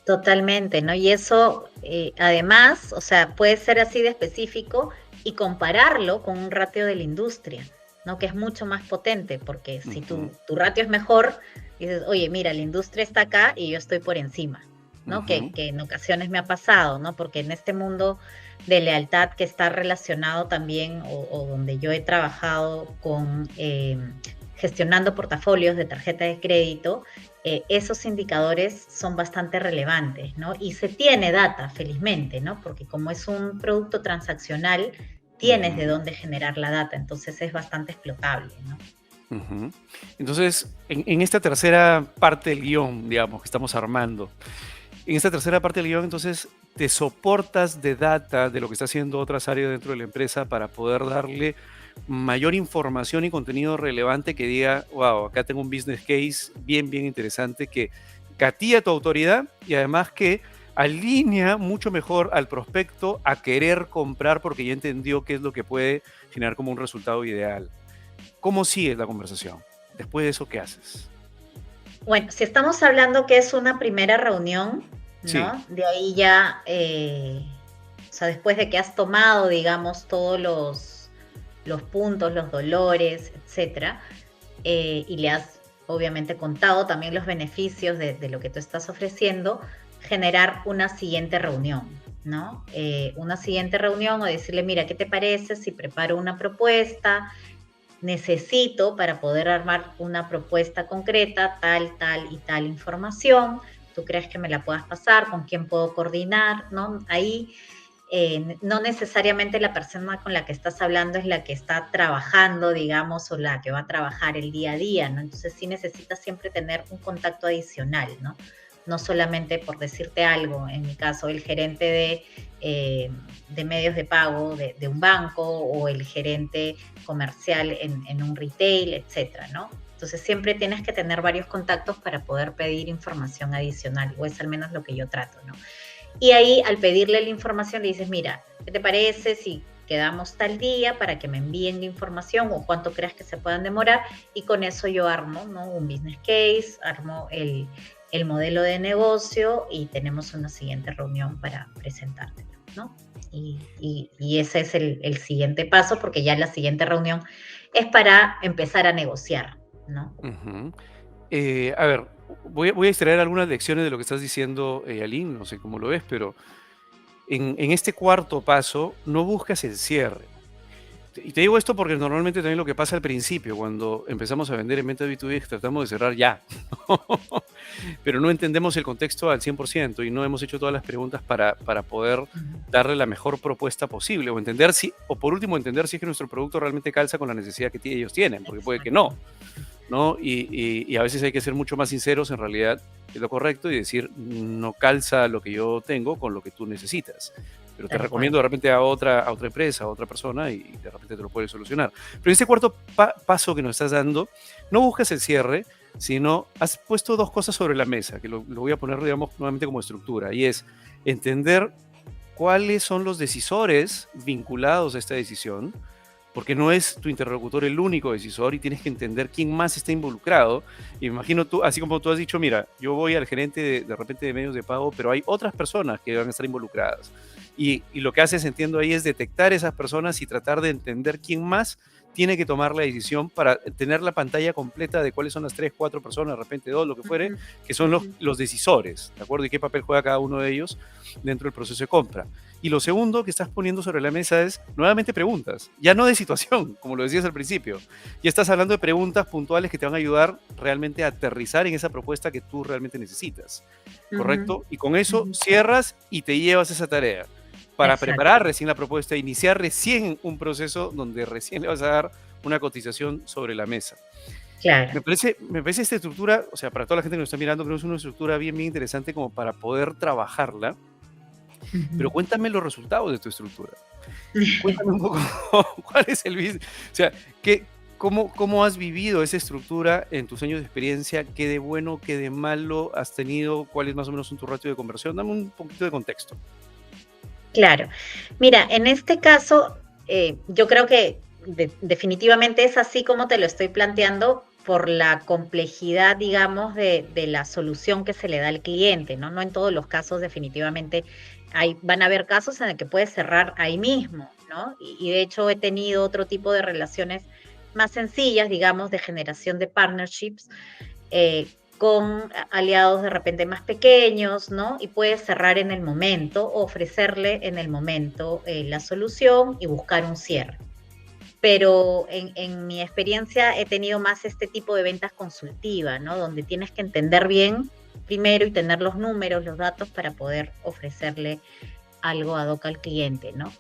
Totalmente, ¿no? Y eso, además, o sea, puede ser así de específico y compararlo con un ratio de la industria, ¿no? Que es mucho más potente, porque si Ujú, tu ratio es mejor, dices, oye, mira, la industria está acá y yo estoy por encima, ¿no? ujú, Que en ocasiones me ha pasado, ¿no? Porque en este mundo de lealtad que está relacionado también, o donde yo he trabajado con gestionando portafolios de tarjeta de crédito, esos indicadores son bastante relevantes, ¿no? Y se tiene data, felizmente, ¿no? Porque como es un producto transaccional, tienes de ujú, dónde generar la data, entonces es bastante explotable, ¿no? ujú. Entonces, en esta tercera parte del guión, digamos, que estamos armando, en esta tercera parte del guión, entonces, te soportas de data de lo que está haciendo otras áreas dentro de la empresa para poder darle mayor información y contenido relevante que diga, wow, acá tengo un business case bien interesante que gatilla tu autoridad y además que alinea mucho mejor al prospecto a querer comprar porque ya entendió qué es lo que puede generar como un resultado ideal. ¿Cómo sigues la conversación? Después de eso, ¿qué haces? Bueno, si estamos hablando que es una primera reunión, Sí. ¿no? De ahí ya, o sea, después de que has tomado, digamos, todos los puntos, los dolores, etcétera, y le has obviamente contado también los beneficios de lo que tú estás ofreciendo, generar una siguiente reunión, ¿no? Una siguiente reunión o decirle, mira, ¿qué te parece si preparo una propuesta? Necesito para poder armar una propuesta concreta, tal y tal información. ¿Tú crees que me la puedas pasar? ¿Con quién puedo coordinar? ¿No? Ahí no necesariamente la persona con la que estás hablando es la que está trabajando, digamos, o la que va a trabajar el día a día, ¿no? Entonces sí necesitas siempre tener un contacto adicional, ¿no? No solamente por decirte algo, en mi caso, el gerente de medios de pago de un banco o el gerente comercial en un retail, etcétera, ¿no? Entonces siempre tienes que tener varios contactos para poder pedir información adicional, o es al menos lo que yo trato, ¿no? Y ahí al pedirle la información le dices, mira, ¿qué te parece si quedamos tal día para que me envíen la información o cuánto creas que se puedan demorar? Y con eso yo armo, ¿no? Un business case, armo el modelo de negocio y tenemos una siguiente reunión para presentártelo, ¿no? Y ese es el siguiente paso porque ya la siguiente reunión es para empezar a negociar, ¿no? Ujú. A ver, voy a extraer algunas lecciones de lo que estás diciendo, Aline, no sé cómo lo ves, pero en este cuarto paso no buscas el cierre. Y te digo esto porque normalmente también lo que pasa al principio, cuando empezamos a vender en venta B2B, es que tratamos de cerrar ya, pero no entendemos el contexto al 100% y no hemos hecho todas las preguntas para poder Ujú. darle la mejor propuesta posible o entender si, o por último, entender si es que nuestro producto realmente calza con la necesidad que ellos tienen, porque puede que no. Exacto. ¿No? Y a veces hay que ser mucho más sinceros en realidad, es lo correcto, y decir, no calza lo que yo tengo con lo que tú necesitas. Pero te Tal cual. recomiendo de repente a otra empresa, a otra persona, y de repente te lo puede solucionar. Pero en este cuarto paso que nos estás dando, no buscas el cierre, sino has puesto dos cosas sobre la mesa, que lo voy a poner, digamos, nuevamente como estructura, y es entender cuáles son los decisores vinculados a esta decisión, porque no es tu interlocutor el único decisor y tienes que entender quién más está involucrado. Y me imagino tú, así como tú has dicho, mira, yo voy al gerente de repente de medios de pago, pero hay otras personas que van a estar involucradas. Y lo que haces, entiendo ahí, es detectar esas personas y tratar de entender quién más tiene que tomar la decisión para tener la pantalla completa de cuáles son las 3, 4 personas, de repente 2, lo que fuere, Ujú, que son ujú. los decisores, ¿de acuerdo? Y qué papel juega cada uno de ellos dentro del proceso de compra. Y lo segundo que estás poniendo sobre la mesa es nuevamente preguntas, ya no de situación, como lo decías al principio. Ya estás hablando de preguntas puntuales que te van a ayudar realmente a aterrizar en esa propuesta que tú realmente necesitas, Ujú, ¿correcto? Y con eso ujú. cierras y te llevas esa tarea para Exacto, preparar recién la propuesta, iniciar recién un proceso donde recién le vas a dar una cotización sobre la mesa. claro. Me parece esta estructura, o sea, para toda la gente que nos está mirando, creo que es una estructura bien, bien interesante como para poder trabajarla, pero Ujú. cuéntame los resultados de tu estructura. Cuéntame un poco cuál es el business, o sea, cómo has vivido esa estructura en tus años de experiencia, qué de bueno, qué de malo has tenido, cuál es más o menos tu ratio de conversión, dame un poquito de contexto. Claro. Mira, en este caso, yo creo que definitivamente es así como te lo estoy planteando por la complejidad, digamos, de la solución que se le da al cliente, ¿no? No en todos los casos definitivamente van a haber casos en el que puedes cerrar ahí mismo, ¿no? Y de hecho he tenido otro tipo de relaciones más sencillas, digamos, de generación de partnerships, con aliados de repente más pequeños, ¿no? Y puedes cerrar en el momento, ofrecerle en el momento la solución y buscar un cierre. Pero en mi experiencia he tenido más este tipo de ventas consultiva, ¿no? Donde tienes que entender bien primero y tener los números, los datos para poder ofrecerle algo ad hoc al cliente, ¿no?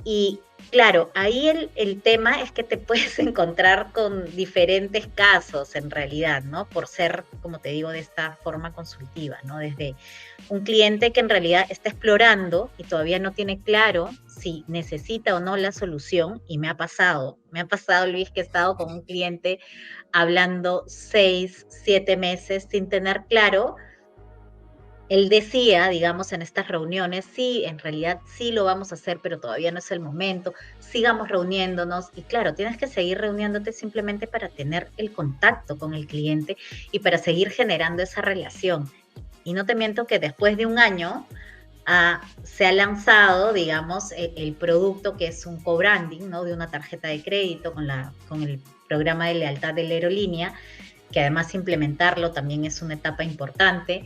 Y claro, ahí el tema es que te puedes encontrar con diferentes casos en realidad, ¿no? Por ser, como te digo, de esta forma consultiva, ¿no? Desde un cliente que en realidad está explorando y todavía no tiene claro si necesita o no la solución, y me ha pasado, Luis, que he estado con un cliente hablando 6, 7 meses sin tener claro. Él decía, digamos, en estas reuniones, sí, en realidad sí lo vamos a hacer, pero todavía no es el momento, sigamos reuniéndonos. Y claro, tienes que seguir reuniéndote simplemente para tener el contacto con el cliente y para seguir generando esa relación. Y no te miento que después de un año se ha lanzado, digamos, el producto que es un co-branding, ¿no? De una tarjeta de crédito con el programa de lealtad de la aerolínea, que además implementarlo también es una etapa importante.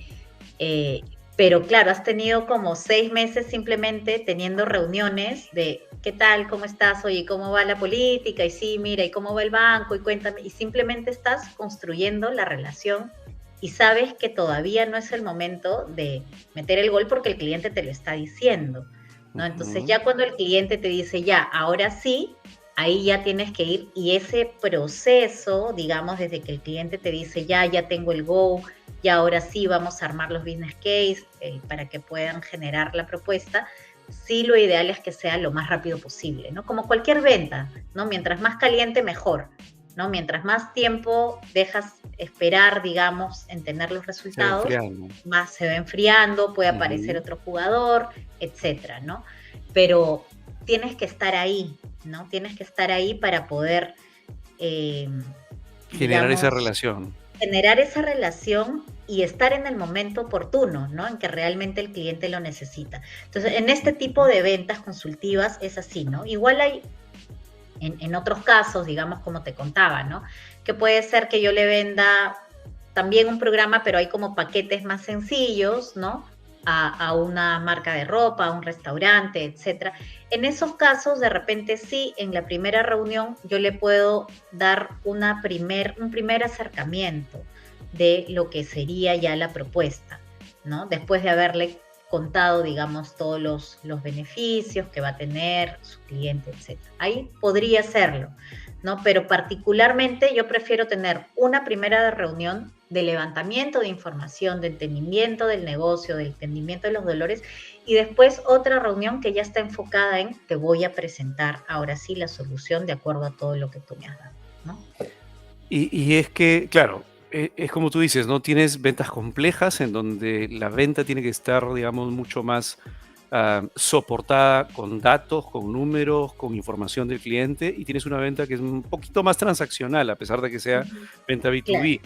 eh, pero claro, has tenido como 6 meses simplemente teniendo reuniones de qué tal, cómo estás, oye, cómo va la política, y sí, mira, y cómo va el banco, y cuéntame, y simplemente estás construyendo la relación y sabes que todavía no es el momento de meter el gol porque el cliente te lo está diciendo, ¿no? Entonces Ujú. ya cuando el cliente te dice, ya, ahora sí, ahí ya tienes que ir, y ese proceso, digamos, desde que el cliente te dice, ya tengo el go, y ahora sí vamos a armar los business case para que puedan generar la propuesta, sí lo ideal es que sea lo más rápido posible, ¿no? Como cualquier venta, ¿no? Mientras más caliente, mejor, ¿no? Mientras más tiempo dejas esperar, digamos, en tener los Se va resultados, enfriando. más se va enfriando, puede aparecer Ujú. otro jugador, etcétera, ¿no? Pero tienes que estar ahí, ¿no? Tienes que estar ahí para poder, eh, Generar esa digamos, relación. generar esa relación y estar en el momento oportuno, ¿no? En que realmente el cliente lo necesita. Entonces, en este tipo Ujú. de ventas consultivas es así, ¿no? Igual hay en otros casos, digamos, como te contaba, ¿no? Que puede ser que yo le venda también un programa, pero hay como paquetes más sencillos, ¿no? A una marca de ropa, a un restaurante, etcétera. En esos casos, de repente sí, en la primera reunión yo le puedo dar un primer acercamiento de lo que sería ya la propuesta, ¿no? Después de haberle contado, digamos, todos los beneficios que va a tener su cliente, etcétera. Ahí podría hacerlo, ¿no? Pero particularmente yo prefiero tener una primera reunión de levantamiento de información, de entendimiento del negocio, de entendimiento de los dolores, y después otra reunión que ya está enfocada en te voy a presentar ahora sí la solución de acuerdo a todo lo que tú me has dado, ¿no? Y es que, claro, es como tú dices, ¿no? Tienes ventas complejas en donde la venta tiene que estar, digamos, mucho más soportada con datos, con números, con información del cliente, y tienes una venta que es un poquito más transaccional, a pesar de que sea Ujú. venta Claro. B2B.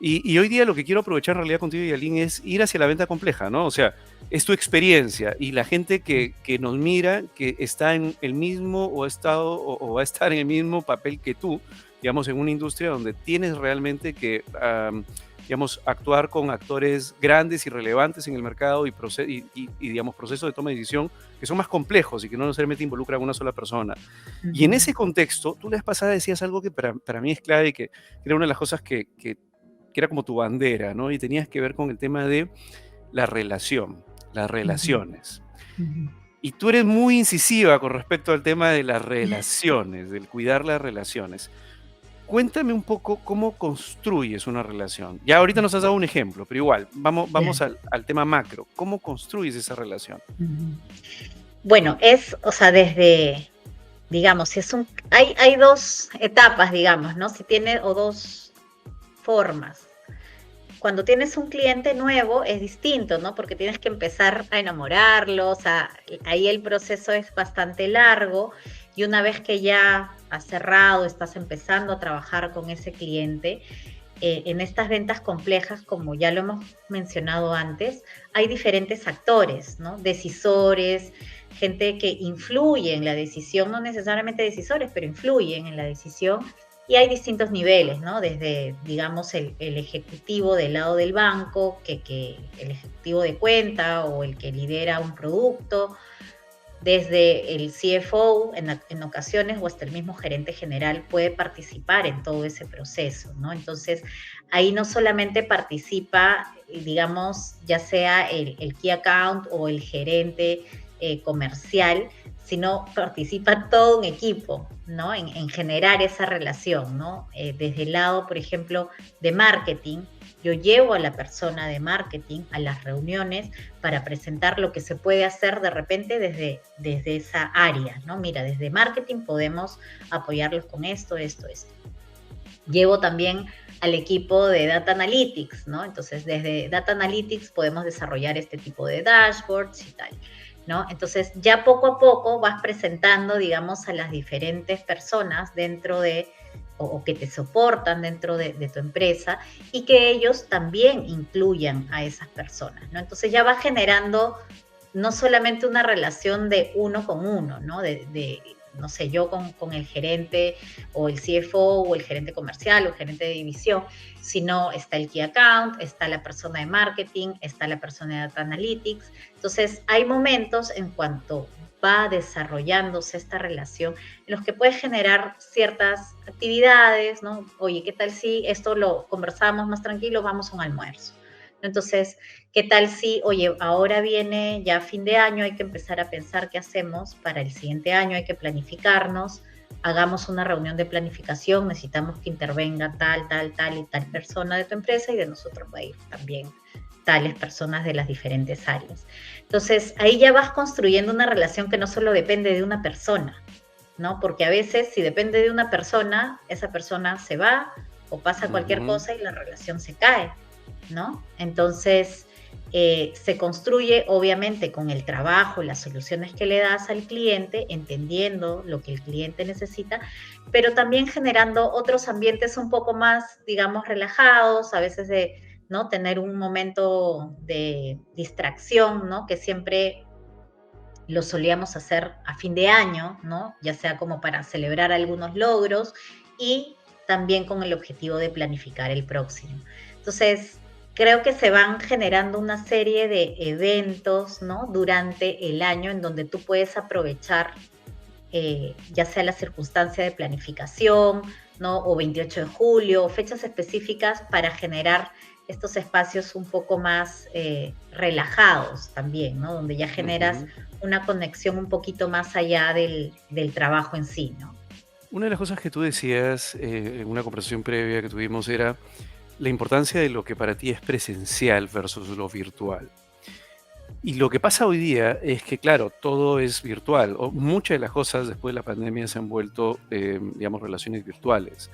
Y hoy día lo que quiero aprovechar en realidad contigo, Yalin, es ir hacia la venta compleja, ¿no? O sea, es tu experiencia y la gente que nos mira, que está en el mismo o ha estado o va a estar en el mismo papel que tú, digamos, en una industria donde tienes realmente que, digamos, actuar con actores grandes y relevantes en el mercado digamos, procesos de toma de decisión que son más complejos y que no necesariamente involucran a una sola persona. Y en Ujú, ese contexto, tú la vez pasada decías algo que para mí es clave y que era una de las cosas que era como tu bandera, ¿no? Y tenías que ver con el tema de la relación, las ujú, relaciones. ujú. Y tú eres muy incisiva con respecto al tema de las relaciones, del cuidar las relaciones. Cuéntame un poco cómo construyes una relación. Ya ahorita nos has dado un ejemplo, pero igual, vamos Ya. al tema macro. ¿Cómo construyes esa relación? Ujú. Bueno, o sea, desde, digamos, si es hay dos etapas, digamos, ¿no? Si tiene, o dos formas. Cuando tienes un cliente nuevo es distinto, ¿no? Porque tienes que empezar a enamorarlo, o sea, ahí el proceso es bastante largo y una vez que ya has cerrado, estás empezando a trabajar con ese cliente, en estas ventas complejas, como ya lo hemos mencionado antes, hay diferentes actores, ¿no? Decisores, gente que influye en la decisión, no necesariamente decisores, pero influyen en la decisión. Y hay distintos niveles, ¿no? Desde, digamos, el ejecutivo del lado del banco, que el ejecutivo de cuenta o el que lidera un producto, desde el CFO en ocasiones o hasta el mismo gerente general puede participar en todo ese proceso, ¿no? Entonces, ahí no solamente participa, digamos, ya sea el key account o el gerente comercial, sino participa todo un equipo, ¿no? En generar esa relación, ¿no? Desde el lado, por ejemplo, de marketing, yo llevo a la persona de marketing a las reuniones para presentar lo que se puede hacer de repente desde esa área, ¿no? Mira, desde marketing podemos apoyarlos con esto, esto, esto. Llevo también al equipo de Data Analytics, ¿no? Entonces, desde Data Analytics podemos desarrollar este tipo de dashboards y tal, ¿no? Entonces, ya poco a poco vas presentando, digamos, a las diferentes personas dentro de, o que te soportan dentro de tu empresa y que ellos también incluyan a esas personas, ¿no? Entonces, ya va generando no solamente una relación de uno con uno, ¿no? No sé, yo con el gerente o el CFO o el gerente comercial o el gerente de división, sino está el Key Account, está la persona de marketing, está la persona de Data Analytics. Entonces, hay momentos en cuanto va desarrollándose esta relación en los que puedes generar ciertas actividades, ¿no? Oye, ¿qué tal si esto lo conversamos más tranquilo, vamos a un almuerzo? Entonces, ¿qué tal si, oye, ahora viene ya fin de año, hay que empezar a pensar qué hacemos para el siguiente año, hay que planificarnos, hagamos una reunión de planificación, necesitamos que intervenga tal, tal, tal y tal persona de tu empresa y de nosotros va a ir también tales personas de las diferentes áreas. Entonces, ahí ya vas construyendo una relación que no solo depende de una persona, ¿no? Porque a veces si depende de una persona, esa persona se va o pasa cualquier Ujú. cosa y la relación se cae, ¿no? Entonces, se construye obviamente con el trabajo, las soluciones que le das al cliente, entendiendo lo que el cliente necesita, pero también generando otros ambientes un poco más, digamos, relajados, a veces de, ¿no? Tener un momento de distracción, ¿no? Que siempre lo solíamos hacer a fin de año, ¿no? Ya sea como para celebrar algunos logros y también con el objetivo de planificar el próximo. Entonces, creo que se van generando una serie de eventos, ¿no? Durante el año en donde tú puedes aprovechar ya sea la circunstancia de planificación, ¿no? O 28 de julio, fechas específicas para generar estos espacios un poco más relajados también, ¿no? Donde ya generas Ujú. una conexión un poquito más allá del trabajo en sí, ¿no? Una de las cosas que tú decías en una conversación previa que tuvimos era la importancia de lo que para ti es presencial versus lo virtual. Y lo que pasa hoy día es que, claro, todo es virtual, o muchas de las cosas después de la pandemia se han vuelto, digamos, relaciones virtuales.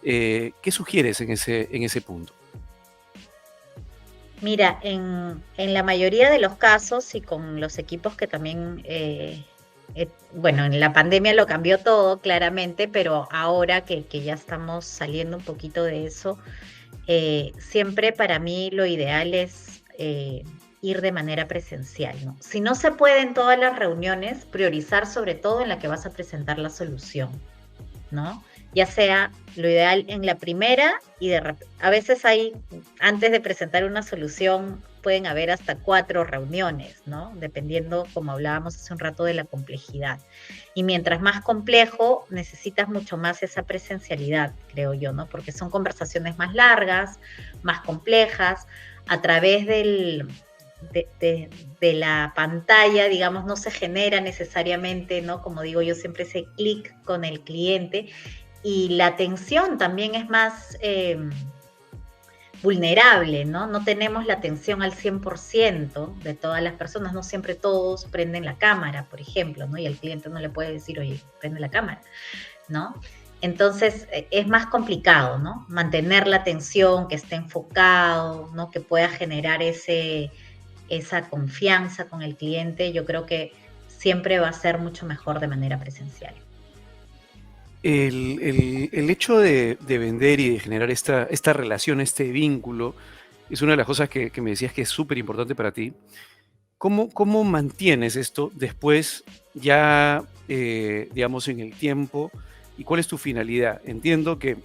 ¿Qué sugieres en ese punto? Mira, en la mayoría de los casos y con los equipos que también Bueno, en la pandemia lo cambió todo, claramente, pero ahora que ya estamos saliendo un poquito de eso, siempre para mí lo ideal es ir de manera presencial, ¿no? Si no se puede en todas las reuniones, priorizar sobre todo en la que vas a presentar la solución, ¿no? Ya sea lo ideal en la primera y a veces hay, antes de presentar una solución, pueden haber hasta 4 reuniones, ¿no? Dependiendo, como hablábamos hace un rato, de la complejidad. Y mientras más complejo, necesitas mucho más esa presencialidad, creo yo, ¿no? Porque son conversaciones más largas, más complejas, a través de la pantalla, digamos, no se genera necesariamente, ¿no? Como digo yo, siempre ese clic con el cliente, y la atención también es más vulnerable, ¿no? No tenemos la atención al 100% de todas las personas, no siempre todos prenden la cámara, por ejemplo, ¿no? Y el cliente no le puede decir, oye, prende la cámara, ¿no? Entonces es más complicado, ¿no? Mantener la atención, que esté enfocado, ¿no? Que pueda generar esa confianza con el cliente, yo creo que siempre va a ser mucho mejor de manera presencial. El hecho de vender y de generar esta relación, este vínculo, es una de las cosas que me decías que es súper importante para ti. ¿Cómo mantienes esto después ya, digamos, en el tiempo? ¿Y cuál es tu finalidad? Entiendo que,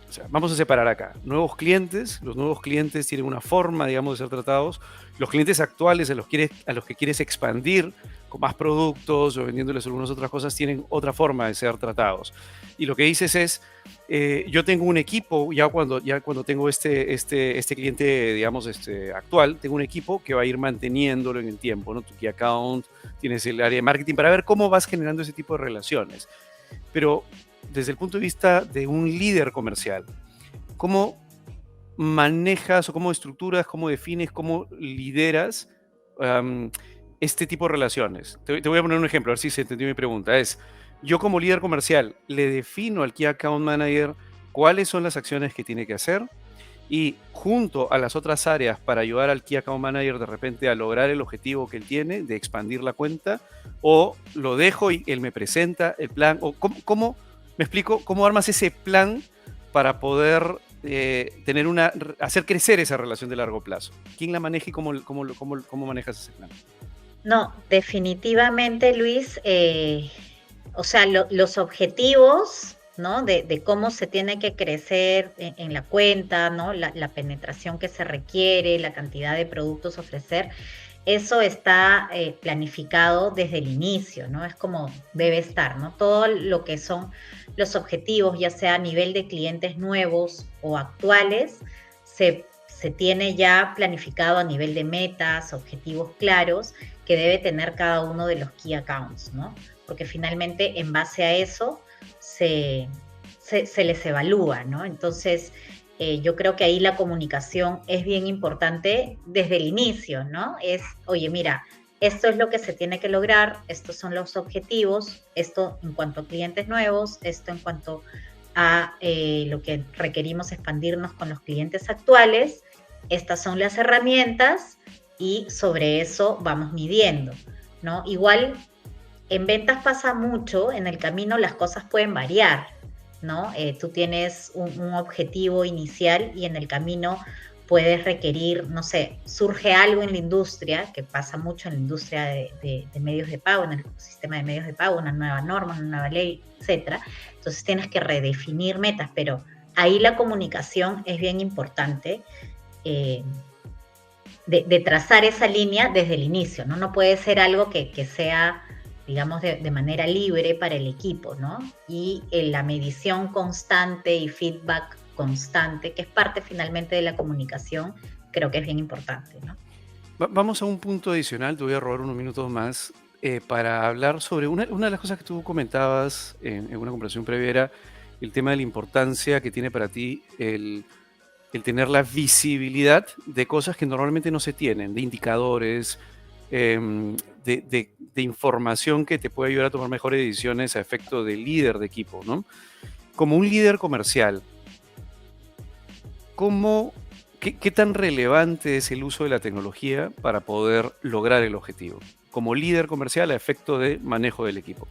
o sea, vamos a separar acá. Nuevos clientes, los nuevos clientes tienen una forma, digamos, de ser tratados. Los clientes actuales a los que quieres expandir con más productos o vendiéndoles algunas otras cosas tienen otra forma de ser tratados. Y lo que dices es, yo tengo un equipo, ya cuando tengo este cliente, digamos, actual, tengo un equipo que va a ir manteniéndolo en el tiempo, ¿no? Tu key account, tienes el área de marketing para ver cómo vas generando ese tipo de relaciones. Pero desde el punto de vista de un líder comercial, ¿cómo manejas o cómo estructuras, cómo defines, cómo lideras am, este tipo de relaciones? Te voy a poner un ejemplo, a ver si se entendió mi pregunta. Yo como líder comercial le defino al Key Account Manager cuáles son las acciones que tiene que hacer y junto a las otras áreas para ayudar al Key Account Manager de repente a lograr el objetivo que él tiene de expandir la cuenta, o lo dejo y él me presenta el plan, o me explico, cómo armas ese plan para poder hacer crecer esa relación de largo plazo. ¿Quién la maneja y cómo manejas ese plan? No, definitivamente, Luis, o sea, los objetivos, ¿no? De cómo se tiene que crecer en la cuenta, ¿no? La penetración que se requiere, la cantidad de productos a ofrecer, eso está planificado desde el inicio, ¿no? Es como debe estar, ¿no? Todo lo que son los objetivos, ya sea a nivel de clientes nuevos o actuales, se tiene ya planificado a nivel de metas, objetivos claros que debe tener cada uno de los key accounts, ¿no? Porque finalmente en base a eso se les evalúa, ¿no? Entonces, yo creo que ahí la comunicación es bien importante desde el inicio, ¿no? Es, oye, mira, esto es lo que se tiene que lograr, estos son los objetivos, esto en cuanto a clientes nuevos, esto en cuanto a lo que requerimos expandirnos con los clientes actuales, estas son las herramientas y sobre eso vamos midiendo, ¿no? Igual en ventas pasa mucho, en el camino las cosas pueden variar, ¿no? Tú tienes un objetivo inicial y en el camino puedes requerir, no sé, surge algo en la industria, que pasa mucho en la industria de medios de pago, en el sistema de medios de pago, una nueva norma, una nueva ley, etcétera. Entonces tienes que redefinir metas, pero ahí la comunicación es bien importante. Eh, de trazar esa línea desde el inicio, ¿no? No puede ser algo que sea, digamos, de manera libre para el equipo, ¿no? Y la medición constante y feedback constante, que es parte finalmente de la comunicación, creo que es bien importante, ¿no? Vamos a un punto adicional, te voy a robar unos minutos más para hablar sobre una de las cosas que tú comentabas en una conversación previa, era el tema de la importancia que tiene para ti el tener la visibilidad de cosas que normalmente no se tienen, de indicadores, de información que te puede ayudar a tomar mejores decisiones a efecto de líder de equipo, ¿no? Como un líder comercial, ¿qué tan relevante es el uso de la tecnología para poder lograr el objetivo? como líder comercial a efecto de manejo del equipo?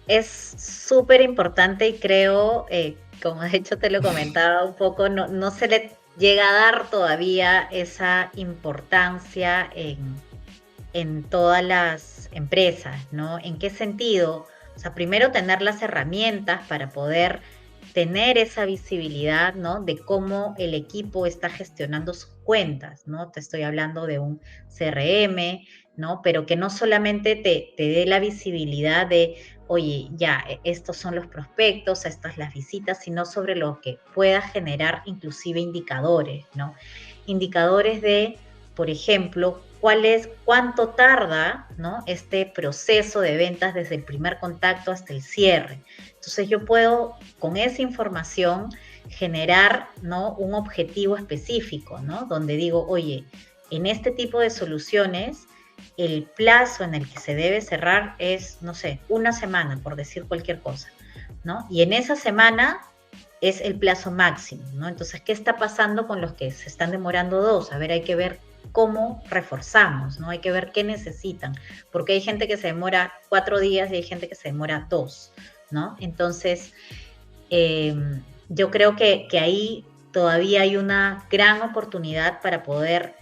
Es súper importante y creo, como de hecho te lo comentaba un poco, no se le llega a dar todavía esa importancia en todas las empresas, ¿no? ¿En qué sentido? O sea, primero tener las herramientas para poder tener esa visibilidad, ¿no? De cómo el equipo está gestionando sus cuentas, ¿no? Te estoy hablando de un CRM, ¿no? Pero que no solamente te dé la visibilidad de, oye, ya, estos son los prospectos, estas las visitas, sino sobre lo que pueda generar inclusive indicadores, ¿no? Indicadores de, por ejemplo, cuánto tarda, ¿no? Este proceso de ventas desde el primer contacto hasta el cierre. Entonces yo puedo, con esa información, generar, ¿no? Un objetivo específico, ¿no? Donde digo, oye, en este tipo de soluciones, el plazo en el que se debe cerrar es, no sé, una semana, por decir cualquier cosa, ¿no? Y en esa semana es el plazo máximo, ¿no? Entonces, ¿qué está pasando con los que se están demorando 2? A ver, hay que ver cómo reforzamos, ¿no? Hay que ver qué necesitan, porque hay gente que se demora 4 días y hay gente que se demora 2, ¿no? Entonces, eh, yo creo que ahí todavía hay una gran oportunidad para poder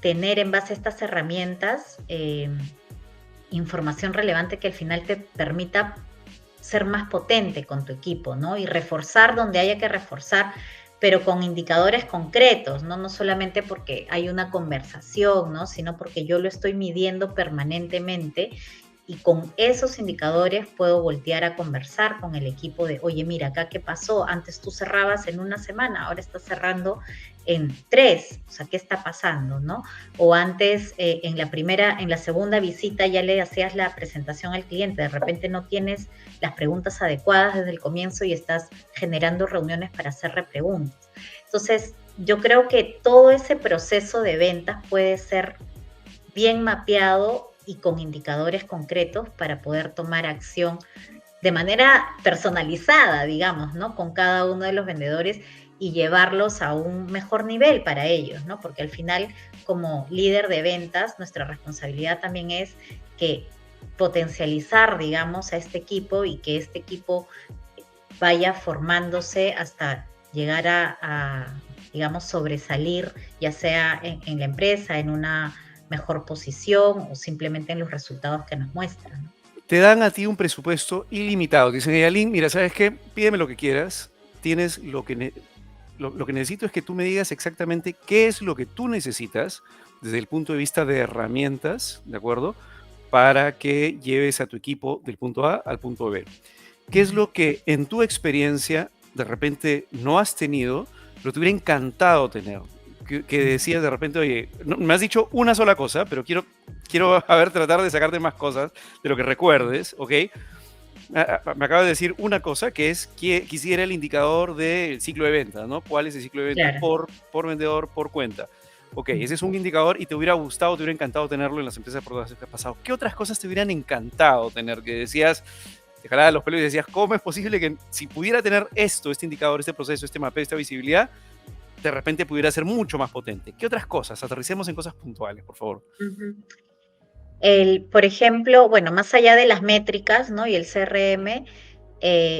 tener en base a estas herramientas información relevante que al final te permita ser más potente con tu equipo, ¿no? Y reforzar donde haya que reforzar, pero con indicadores concretos, ¿no? No solamente porque hay una conversación, ¿no? Sino porque yo lo estoy midiendo permanentemente y con esos indicadores puedo voltear a conversar con el equipo de, oye, mira, acá qué pasó, antes tú cerrabas en una semana, ahora estás cerrando en 3, o sea, ¿qué está pasando, no? O antes, en la segunda visita ya le hacías la presentación al cliente, de repente no tienes las preguntas adecuadas desde el comienzo y estás generando reuniones para hacer repreguntas. Entonces, yo creo que todo ese proceso de ventas puede ser bien mapeado y con indicadores concretos para poder tomar acción de manera personalizada, digamos, ¿no? Con cada uno de los vendedores y llevarlos a un mejor nivel para ellos, ¿no? Porque al final, como líder de ventas, nuestra responsabilidad también es que potencializar, digamos, a este equipo y que este equipo vaya formándose hasta llegar digamos, sobresalir, ya sea en la empresa, en una mejor posición o simplemente en los resultados que nos muestran. Te dan a ti un presupuesto ilimitado. Te dicen, Yalin, mira, ¿sabes qué? Pídeme lo que quieras. Tienes lo que necesito es que tú me digas exactamente qué es lo que tú necesitas desde el punto de vista de herramientas, ¿de acuerdo? Para que lleves a tu equipo del punto A al punto B. ¿Qué es lo que en tu experiencia de repente no has tenido, pero te hubiera encantado tener? Que decías de repente, oye, me has dicho una sola cosa, pero quiero a ver, tratar de sacarte más cosas de lo que recuerdes, ¿ok? Me acabas de decir una cosa que es que quisiera el indicador del ciclo de venta, ¿no? ¿Cuál es el ciclo de venta Claro. por vendedor, por cuenta? Ok, ese es un indicador y te hubiera gustado, te hubiera encantado tenerlo en las empresas por las que has pasado. ¿Qué otras cosas te hubieran encantado tener? Que decías, te jalaba los pelos y decías, ¿cómo es posible que si pudiera tener esto, este indicador, este proceso, este mapeo, esta visibilidad, de repente pudiera ser mucho más potente? ¿Qué otras cosas? Aterricemos en cosas puntuales, por favor. Por ejemplo, bueno, más allá de las métricas, ¿no? Y el CRM,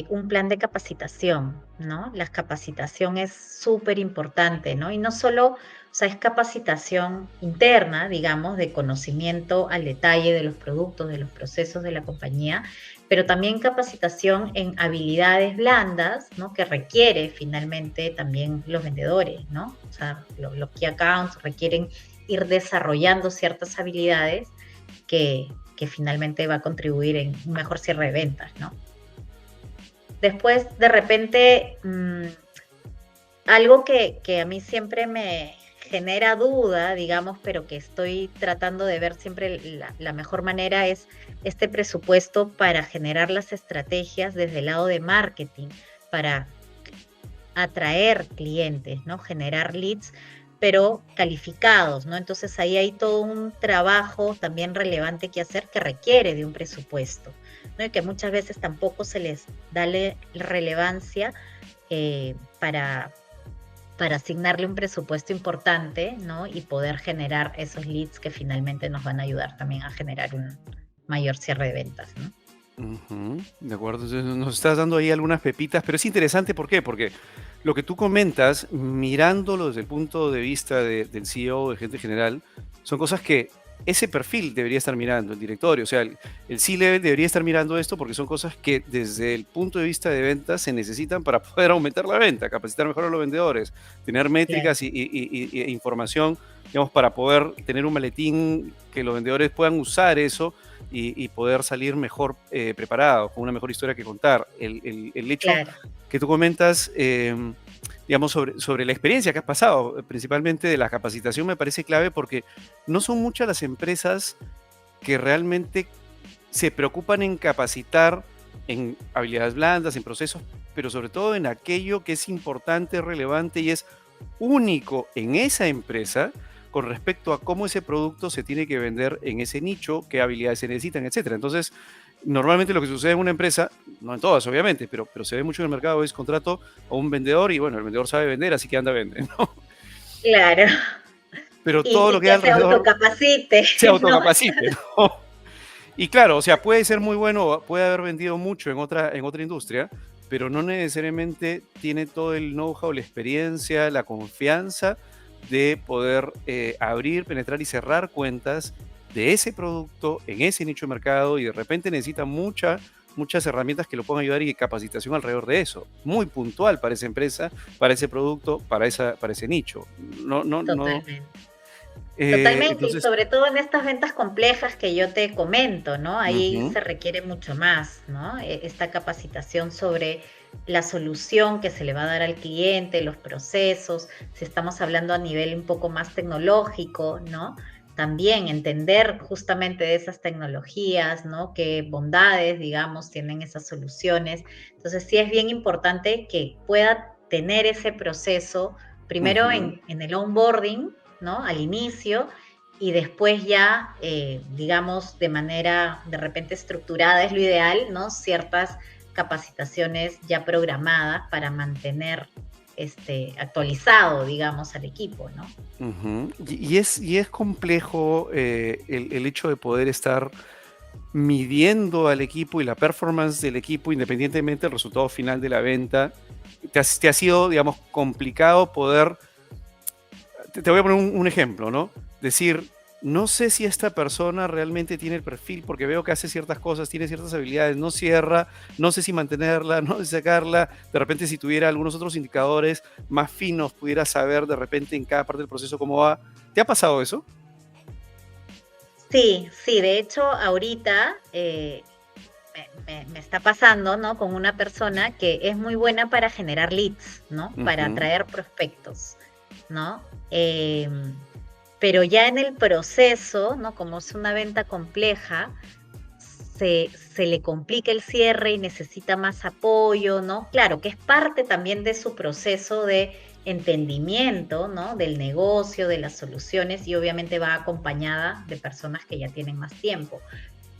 un plan de capacitación, ¿no? La capacitación es súper importante, ¿no? Y no solo, o sea, es capacitación interna, digamos, de conocimiento al detalle de los productos, de los procesos de la compañía, pero también capacitación en habilidades blandas, ¿no? Que requiere finalmente también los vendedores, ¿no? O sea, los key accounts requieren ir desarrollando ciertas habilidades que finalmente va a contribuir en un mejor cierre de ventas, ¿no? Después, de repente, algo que a mí siempre me genera duda, digamos, pero que estoy tratando de ver siempre la mejor manera es este presupuesto para generar las estrategias desde el lado de marketing, para atraer clientes, ¿no? Generar leads, pero calificados, ¿no? Entonces ahí hay todo un trabajo también relevante que hacer que requiere de un presupuesto, ¿no? Y que muchas veces tampoco se les da relevancia para para asignarle un presupuesto importante, ¿no? Y poder generar esos leads que finalmente nos van a ayudar también a generar un mayor cierre de ventas, ¿no? Ujú, de acuerdo, entonces nos estás dando ahí algunas pepitas, pero es interesante, ¿por qué? Porque lo que tú comentas, mirándolo desde el punto de vista del CEO, de gente general, son cosas que ese perfil debería estar mirando, el directorio, o sea, el C-Level debería estar mirando esto porque son cosas que desde el punto de vista de ventas se necesitan para poder aumentar la venta, capacitar mejor a los vendedores, tener Claro, métricas e información, digamos, para poder tener un maletín que los vendedores puedan usar eso y poder salir mejor preparados, con una mejor historia que contar. El hecho claro. que tú comentas, digamos, sobre la experiencia que has pasado, principalmente de la capacitación, me parece clave porque no son muchas las empresas que realmente se preocupan en capacitar en habilidades blandas, en procesos, pero sobre todo en aquello que es importante, relevante y es único en esa empresa con respecto a cómo ese producto se tiene que vender en ese nicho, qué habilidades se necesitan, etcétera. Entonces, normalmente lo que sucede en una empresa, no en todas obviamente, pero se ve mucho en el mercado, es contrato a un vendedor y bueno, el vendedor sabe vender, así que anda a vender, ¿no? Claro. Pero todo Y lo que hay que se alrededor autocapacite, se ¿no? autocapacite, ¿no? Y claro, o sea, puede ser muy bueno, puede haber vendido mucho en otra industria, pero no necesariamente tiene todo el know-how, la experiencia, la confianza de poder abrir, penetrar y cerrar cuentas de ese producto en ese nicho de mercado y de repente necesita muchas herramientas que lo puedan ayudar y capacitación alrededor de eso, muy puntual para esa empresa, para ese producto, para ese nicho. No, no, no. Totalmente. Totalmente, y Entonces, sobre todo en estas ventas complejas que yo te comento, ¿no? Ahí ujú, se requiere mucho más, ¿no? Esta capacitación sobre la solución que se le va a dar al cliente, los procesos, si estamos hablando a nivel un poco más tecnológico, ¿no? También entender justamente de esas tecnologías, ¿no? Qué bondades, digamos, tienen esas soluciones. Entonces, sí es bien importante que pueda tener ese proceso, primero ujú. en el onboarding, ¿no? Al inicio y después ya, digamos, de manera de repente estructurada es lo ideal, ¿no? Ciertas capacitaciones ya programadas para mantener actualizado, digamos, al equipo, ¿no? Ujú. Y es complejo el hecho de poder estar midiendo al equipo y la performance del equipo independientemente del resultado final de la venta. Te ha sido, digamos, complicado poder, te voy a poner un ejemplo, ¿no? Decir, no sé si esta persona realmente tiene el perfil porque veo que hace ciertas cosas, tiene ciertas habilidades, no cierra, no sé si mantenerla, no sé si sacarla, de repente si tuviera algunos otros indicadores más finos, pudiera saber de repente en cada parte del proceso cómo va. ¿Te ha pasado eso? Sí, sí, de hecho, ahorita me está pasando, ¿no? Con una persona que es muy buena para generar leads, ¿no? Para Ujú, atraer prospectos, ¿no? Pero ya en el proceso, ¿no? Como es una venta compleja, se le complica el cierre y necesita más apoyo, ¿no? Claro, que es parte también de su proceso de entendimiento, ¿no? Del negocio, de las soluciones y obviamente va acompañada de personas que ya tienen más tiempo.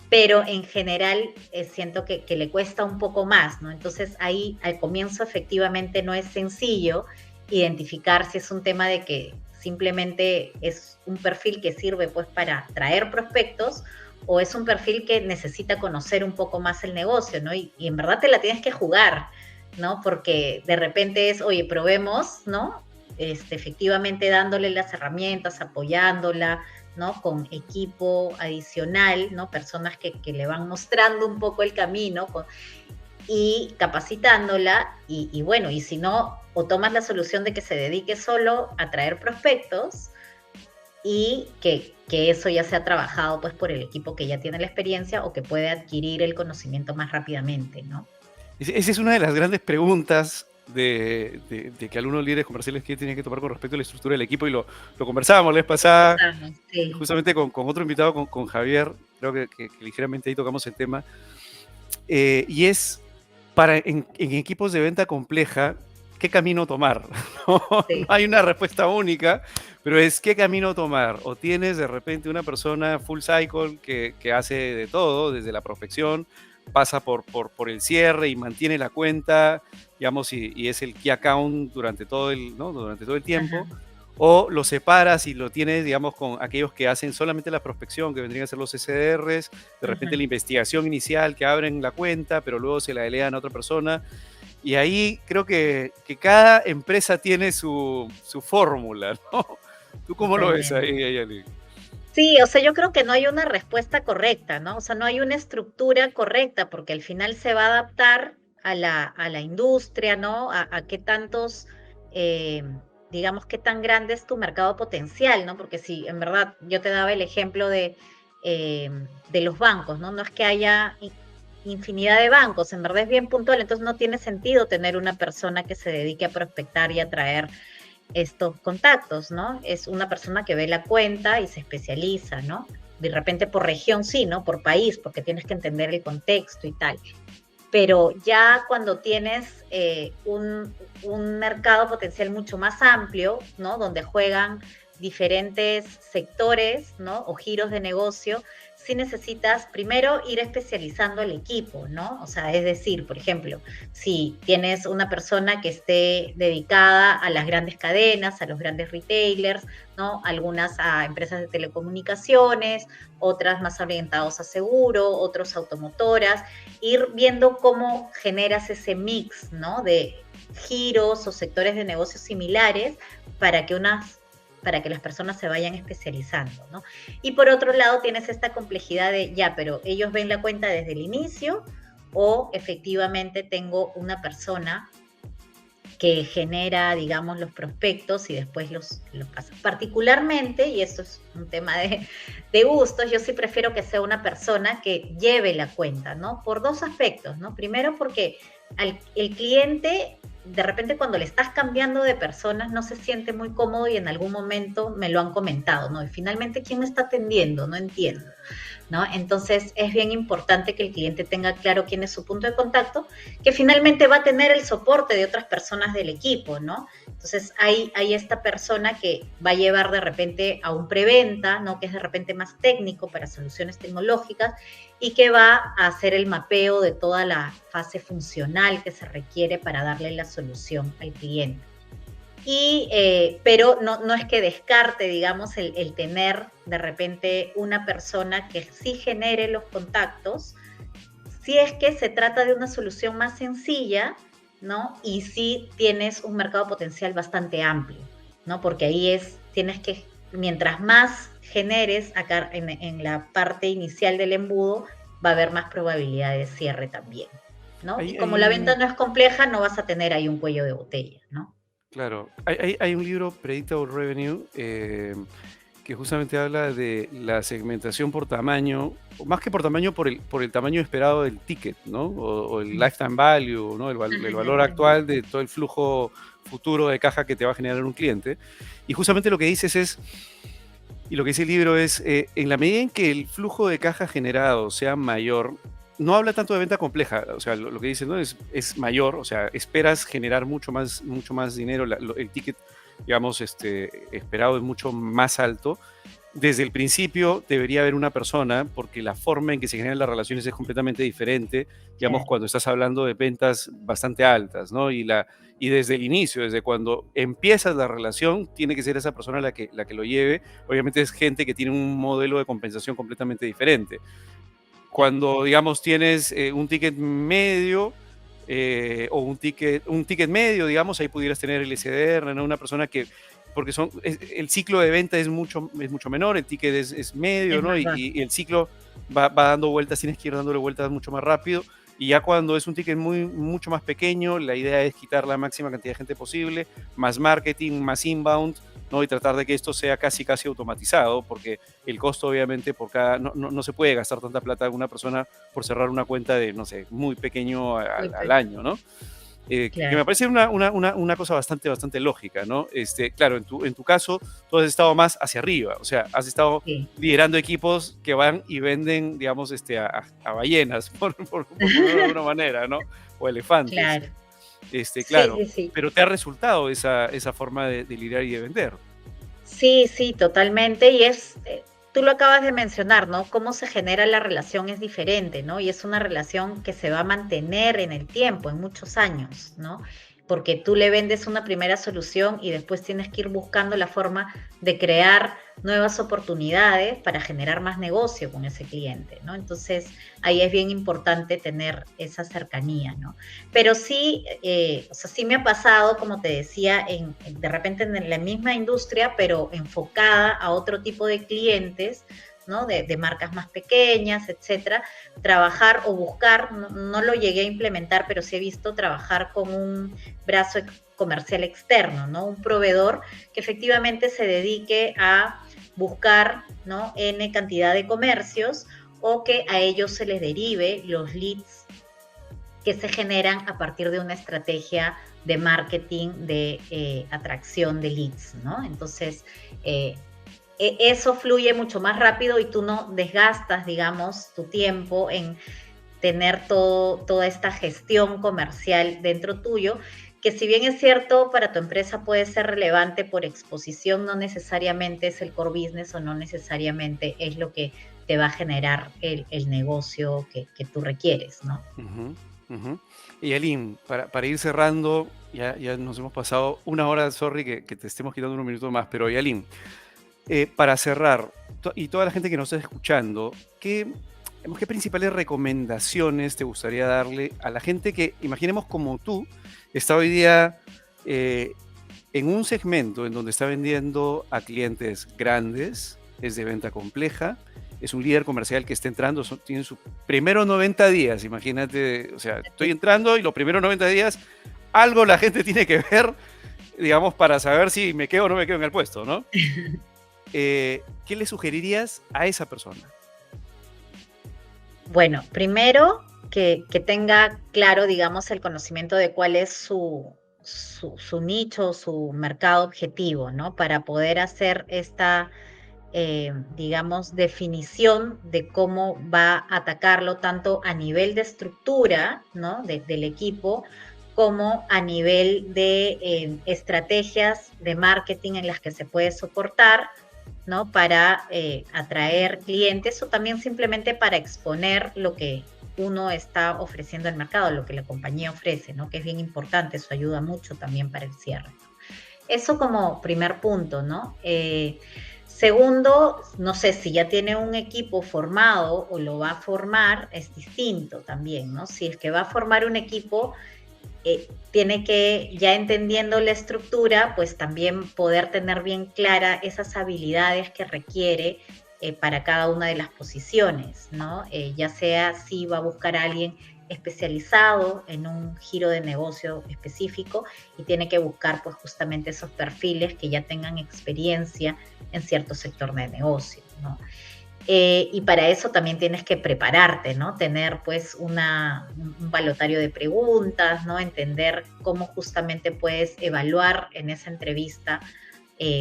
Pero en general siento que le cuesta un poco más, ¿no? Entonces ahí al comienzo efectivamente no es sencillo identificar si es un tema de que simplemente es un perfil que sirve pues para traer prospectos o es un perfil que necesita conocer un poco más el negocio, ¿no? Y en verdad te la tienes que jugar, ¿no? Porque de repente es, oye, probemos, ¿no? Efectivamente dándole las herramientas, apoyándola, ¿no? Con equipo adicional, ¿no? Personas que le van mostrando un poco el camino y capacitándola y bueno, y si no, o tomas la solución de que se dedique solo a traer prospectos y que eso ya sea trabajado pues por el equipo que ya tiene la experiencia o que puede adquirir el conocimiento más rápidamente, ¿no? Esa es una de las grandes preguntas de que algunos líderes comerciales que tienen que tomar con respecto a la estructura del equipo y lo conversábamos la vez pasada Conversamos, sí. justamente con otro invitado, con Javier, creo que ligeramente ahí tocamos el tema, y es en equipos de venta compleja, ¿qué camino tomar? ¿No? No Sí, hay una respuesta única, pero es qué camino tomar. O tienes de repente una persona full cycle que hace de todo, desde la prospección pasa por el cierre y mantiene la cuenta, digamos, y es el key account durante todo el, ¿no? Durante todo el Ajá, tiempo, o lo separas y lo tienes, digamos, con aquellos que hacen solamente la prospección, que vendrían a ser los SDRs, de repente la ajá. investigación inicial, que abren la cuenta, pero luego se la delegan a otra persona. Y ahí creo que cada empresa tiene su fórmula, ¿no? ¿Tú cómo lo ves Totalmente. ahí, Ali? Sí, o sea, yo creo que no hay una respuesta correcta, ¿no? O sea, no hay una estructura correcta, porque al final se va a adaptar a la industria, ¿no? A qué tantos, eh, digamos, qué tan grande es tu mercado potencial, ¿no? Porque si en verdad yo te daba el ejemplo de los bancos, ¿no? No es que haya infinidad de bancos, en verdad es bien puntual, entonces no tiene sentido tener una persona que se dedique a prospectar y a traer estos contactos, ¿no? Es una persona que ve la cuenta y se especializa, ¿no? De repente por región sí, ¿no? Por país, porque tienes que entender el contexto y tal. Pero ya cuando tienes un mercado potencial mucho más amplio, ¿no? Donde juegan diferentes sectores, ¿no? O giros de negocio, sí necesitas primero ir especializando el equipo, ¿no? O sea, es decir, por ejemplo, si tienes una persona que esté dedicada a las grandes cadenas, a los grandes retailers, ¿no? Algunas a empresas de telecomunicaciones, otras más orientados a seguro, otros automotoras, ir viendo cómo generas ese mix, ¿no? De giros o sectores de negocios similares para que para que las personas se vayan especializando, ¿no? Y por otro lado tienes esta complejidad de, ya, pero ellos ven la cuenta desde el inicio o efectivamente tengo una persona que genera, digamos, los prospectos y después los pasa. Particularmente, y esto es un tema de gustos, yo sí prefiero que sea una persona que lleve la cuenta, ¿no? Por dos aspectos, ¿no? Primero porque el cliente, de repente cuando le estás cambiando de personas, no se siente muy cómodo y en algún momento me lo han comentado, ¿no? Y finalmente, ¿quién me está atendiendo? No entiendo. ¿No? Entonces es bien importante que el cliente tenga claro quién es su punto de contacto, que finalmente va a tener el soporte de otras personas del equipo, ¿no? Entonces hay esta persona que va a llevar de repente a un preventa, ¿no? Que es de repente más técnico para soluciones tecnológicas y que va a hacer el mapeo de toda la fase funcional que se requiere para darle la solución al cliente. Pero no es que descarte, digamos, el tener de repente una persona que sí genere los contactos, si es que se trata de una solución más sencilla, ¿no? Y sí tienes un mercado potencial bastante amplio, ¿no? Porque ahí tienes que, mientras más generes acá en la parte inicial del embudo, va a haber más probabilidad de cierre también, ¿no? Y Hay, como la venta hay, no es compleja, no vas a tener ahí un cuello de botella, ¿no? claro, hay un libro, Predictable Revenue, que justamente habla de la segmentación por tamaño, o más que por tamaño, por el tamaño esperado del ticket, ¿no? O el Mm. lifetime value, ¿no? El Ajá, valor lifetime actual value. de todo el flujo futuro de caja que te va a generar un cliente. Y justamente lo que dices es, y lo que dice el libro es, en la medida en que el flujo de caja generado sea mayor, no habla tanto de venta compleja, o sea, lo que dice, ¿no? Es mayor, o sea, esperas generar mucho más dinero, el ticket, digamos, esperado es mucho más alto. Desde el principio debería haber una persona, porque la forma en que se generan las relaciones es completamente diferente, digamos, Claro. cuando estás hablando de ventas bastante altas, ¿no? Y desde el inicio, desde cuando empiezas la relación, tiene que ser esa persona la que lo lleve. Obviamente es gente que tiene un modelo de compensación completamente diferente. Claro. Cuando, digamos, tienes un ticket medio o un ticket medio, digamos, ahí pudieras tener el SDR, ¿no? Una persona que, porque el ciclo de venta es mucho menor, el ticket es medio, Es ¿no? más Y bajo. el ciclo va dando vueltas, tienes que ir dándole vueltas mucho más rápido. Y ya cuando es un ticket mucho más pequeño, la idea es quitar la máxima cantidad de gente posible, más marketing, más inbound, ¿no? Y tratar de que esto sea casi automatizado, porque el costo obviamente no se puede gastar tanta plata en una persona por cerrar una cuenta de, no sé, muy pequeño Muy al pe año, ¿no? Que me claro. parece una cosa bastante lógica, ¿no? Claro, en tu caso, tú has estado más hacia arriba, o sea, has estado Sí. liderando equipos que van y venden, digamos, a ballenas, por ponerlo de alguna manera, ¿no? O elefantes. Claro. Sí, Claro, sí, sí. pero te ha resultado esa forma de liderar y de vender. Sí, sí, totalmente. Y tú lo acabas de mencionar, ¿no? Cómo se genera la relación es diferente, ¿no? Y es una relación que se va a mantener en el tiempo, en muchos años, ¿no? Porque tú le vendes una primera solución y después tienes que ir buscando la forma de crear nuevas oportunidades para generar más negocio con ese cliente, ¿no? Entonces, ahí es bien importante tener esa cercanía, ¿no? Pero sí, o sea, sí me ha pasado, como te decía, de repente en la misma industria, pero enfocada a otro tipo de clientes, ¿no? De marcas más pequeñas, etcétera, trabajar o buscar, no lo llegué a implementar, pero sí he visto trabajar con un brazo comercial externo, ¿no? Un proveedor que efectivamente se dedique a buscar, ¿no? N cantidad de comercios o que a ellos se les derive los leads que se generan a partir de una estrategia de marketing de atracción de leads, ¿no? Entonces, eso fluye mucho más rápido y tú no desgastas, digamos, tu tiempo en tener toda esta gestión comercial dentro tuyo, que si bien es cierto, para tu empresa puede ser relevante por exposición, no necesariamente es el core business o no necesariamente es lo que te va a generar el negocio que tú requieres, ¿no? Ujú, ujú. Y Aline, para ir cerrando, ya nos hemos pasado una hora, sorry que te estemos quitando unos minutos más, pero Aline, para cerrar, y toda la gente que nos está escuchando, digamos, ¿qué principales recomendaciones te gustaría darle a la gente que, imaginemos como tú, está hoy día eh, en un segmento en donde está vendiendo a clientes grandes, es de venta compleja, es un líder comercial que está entrando, tiene sus primeros 90 días, imagínate, o sea, estoy entrando y los primeros 90 días algo la gente tiene que ver, digamos, para saber si me quedo o no me quedo en el puesto, ¿no? ¿Qué le sugerirías a esa persona? Bueno, primero que tenga claro, digamos, el conocimiento de cuál es su nicho, su mercado objetivo, ¿no? Para poder hacer esta, digamos, definición de cómo va a atacarlo tanto a nivel de estructura, ¿no? Del equipo, como a nivel de estrategias de marketing en las que se puede soportar, ¿no? Para atraer clientes o también simplemente para exponer lo que uno está ofreciendo al mercado, lo que la compañía ofrece, ¿no? Que es bien importante, eso ayuda mucho también para el cierre. Eso como primer punto, ¿no? Segundo, no sé si ya tiene un equipo formado o lo va a formar, es distinto también, ¿no? Si es que va a formar un equipo, tiene que, ya entendiendo la estructura, pues también poder tener bien clara esas habilidades que requiere para cada una de las posiciones, ¿no? Ya sea si va a buscar a alguien especializado en un giro de negocio específico y tiene que buscar pues justamente esos perfiles que ya tengan experiencia en cierto sector de negocio, ¿no? Y para eso también tienes que prepararte, ¿no? Tener pues un balotario de preguntas, ¿no? Entender cómo justamente puedes evaluar en esa entrevista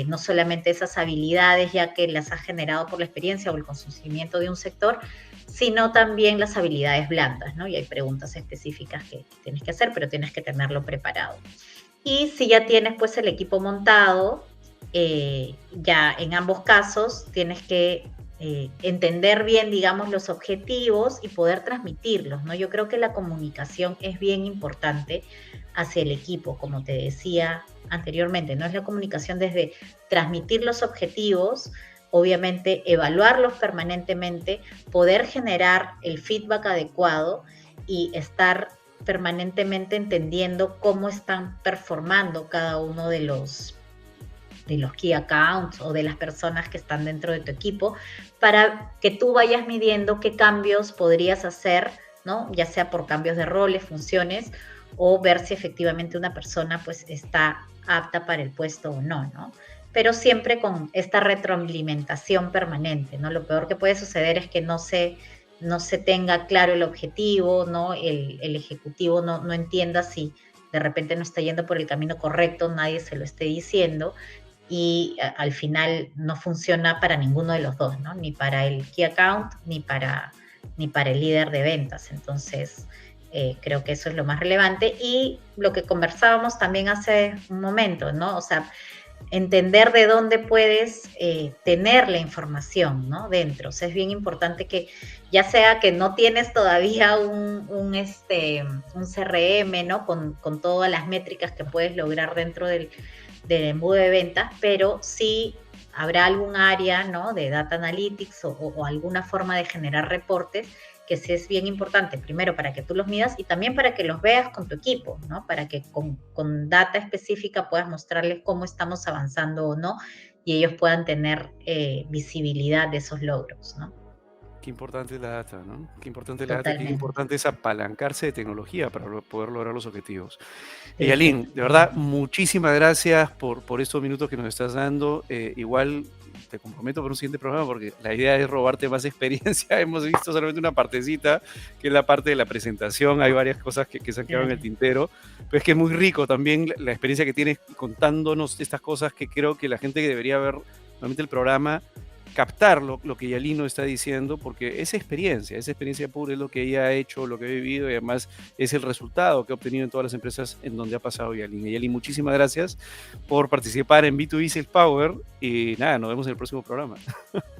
no solamente esas habilidades ya que las has generado por la experiencia o el conocimiento de un sector, sino también las habilidades blandas, ¿no? Y hay preguntas específicas que tienes que hacer, pero tienes que tenerlo preparado. Y si ya tienes pues el equipo montado, ya en ambos casos tienes que entender bien, digamos, los objetivos y poder transmitirlos, ¿no? Yo creo que la comunicación es bien importante hacia el equipo, como te decía anteriormente, ¿no? Es la comunicación desde transmitir los objetivos, obviamente evaluarlos permanentemente, poder generar el feedback adecuado y estar permanentemente entendiendo cómo están performando cada uno de los key accounts o de las personas que están dentro de tu equipo para que tú vayas midiendo qué cambios podrías hacer, ¿no? Ya sea por cambios de roles, funciones o ver si efectivamente una persona pues está apta para el puesto o no, ¿no? Pero siempre con esta retroalimentación permanente, ¿no? Lo peor que puede suceder es que no se tenga claro el objetivo, ¿no? El ejecutivo no entienda si de repente no está yendo por el camino correcto, nadie se lo esté diciendo y al final no funciona para ninguno de los dos, ¿no? Ni para el key account ni para el líder de ventas. Entonces, creo que eso es lo más relevante. Y lo que conversábamos también hace un momento, ¿no? O sea, entender de dónde puedes tener la información, ¿no? Dentro. O sea, es bien importante que, ya sea que no tienes todavía un CRM, ¿no? Con todas las métricas que puedes lograr dentro del embudo de ventas, pero sí habrá algún área, ¿no? De data analytics o alguna forma de generar reportes que sí es bien importante, primero para que tú los midas y también para que los veas con tu equipo, ¿no? Para que con data específica puedas mostrarles cómo estamos avanzando o no y ellos puedan tener visibilidad de esos logros, ¿no? Qué importante es la data, ¿no? Qué importante es la data y qué Totalmente. importante es apalancarse de tecnología para poder lograr los objetivos. Y Sí, Aline, de verdad, definitivamente. muchísimas gracias por estos minutos que nos estás dando. Igual te comprometo por un siguiente programa porque la idea es robarte más experiencia. Hemos visto solamente una partecita, que es la parte de la presentación. Hay varias cosas que se han quedado en el Claro. tintero, pero es que es muy rico también la experiencia que tienes contándonos estas cosas que creo que la gente que debería ver realmente el programa captar lo que Yalino está diciendo, porque esa experiencia pura es lo que ella ha hecho, lo que ha vivido y además es el resultado que ha obtenido en todas las empresas en donde ha pasado Yalin. Y Yalin, muchísimas gracias por participar en B2B Sales Power y nada, nos vemos en el próximo programa.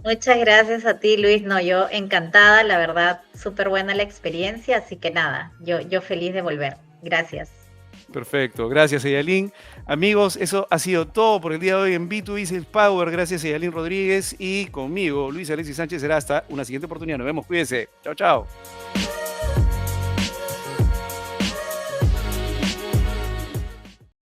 Muchas gracias a ti, Luis. No, yo encantada, la verdad, súper buena la experiencia, así que nada, yo feliz de volver. Gracias. Perfecto, gracias Yalin. Amigos, eso ha sido todo por el día de hoy en B2B Sales Power. Gracias a Yalin Rodríguez y conmigo, Luis Alexis Sánchez. Será hasta una siguiente oportunidad. Nos vemos, cuídense. Chao, chao.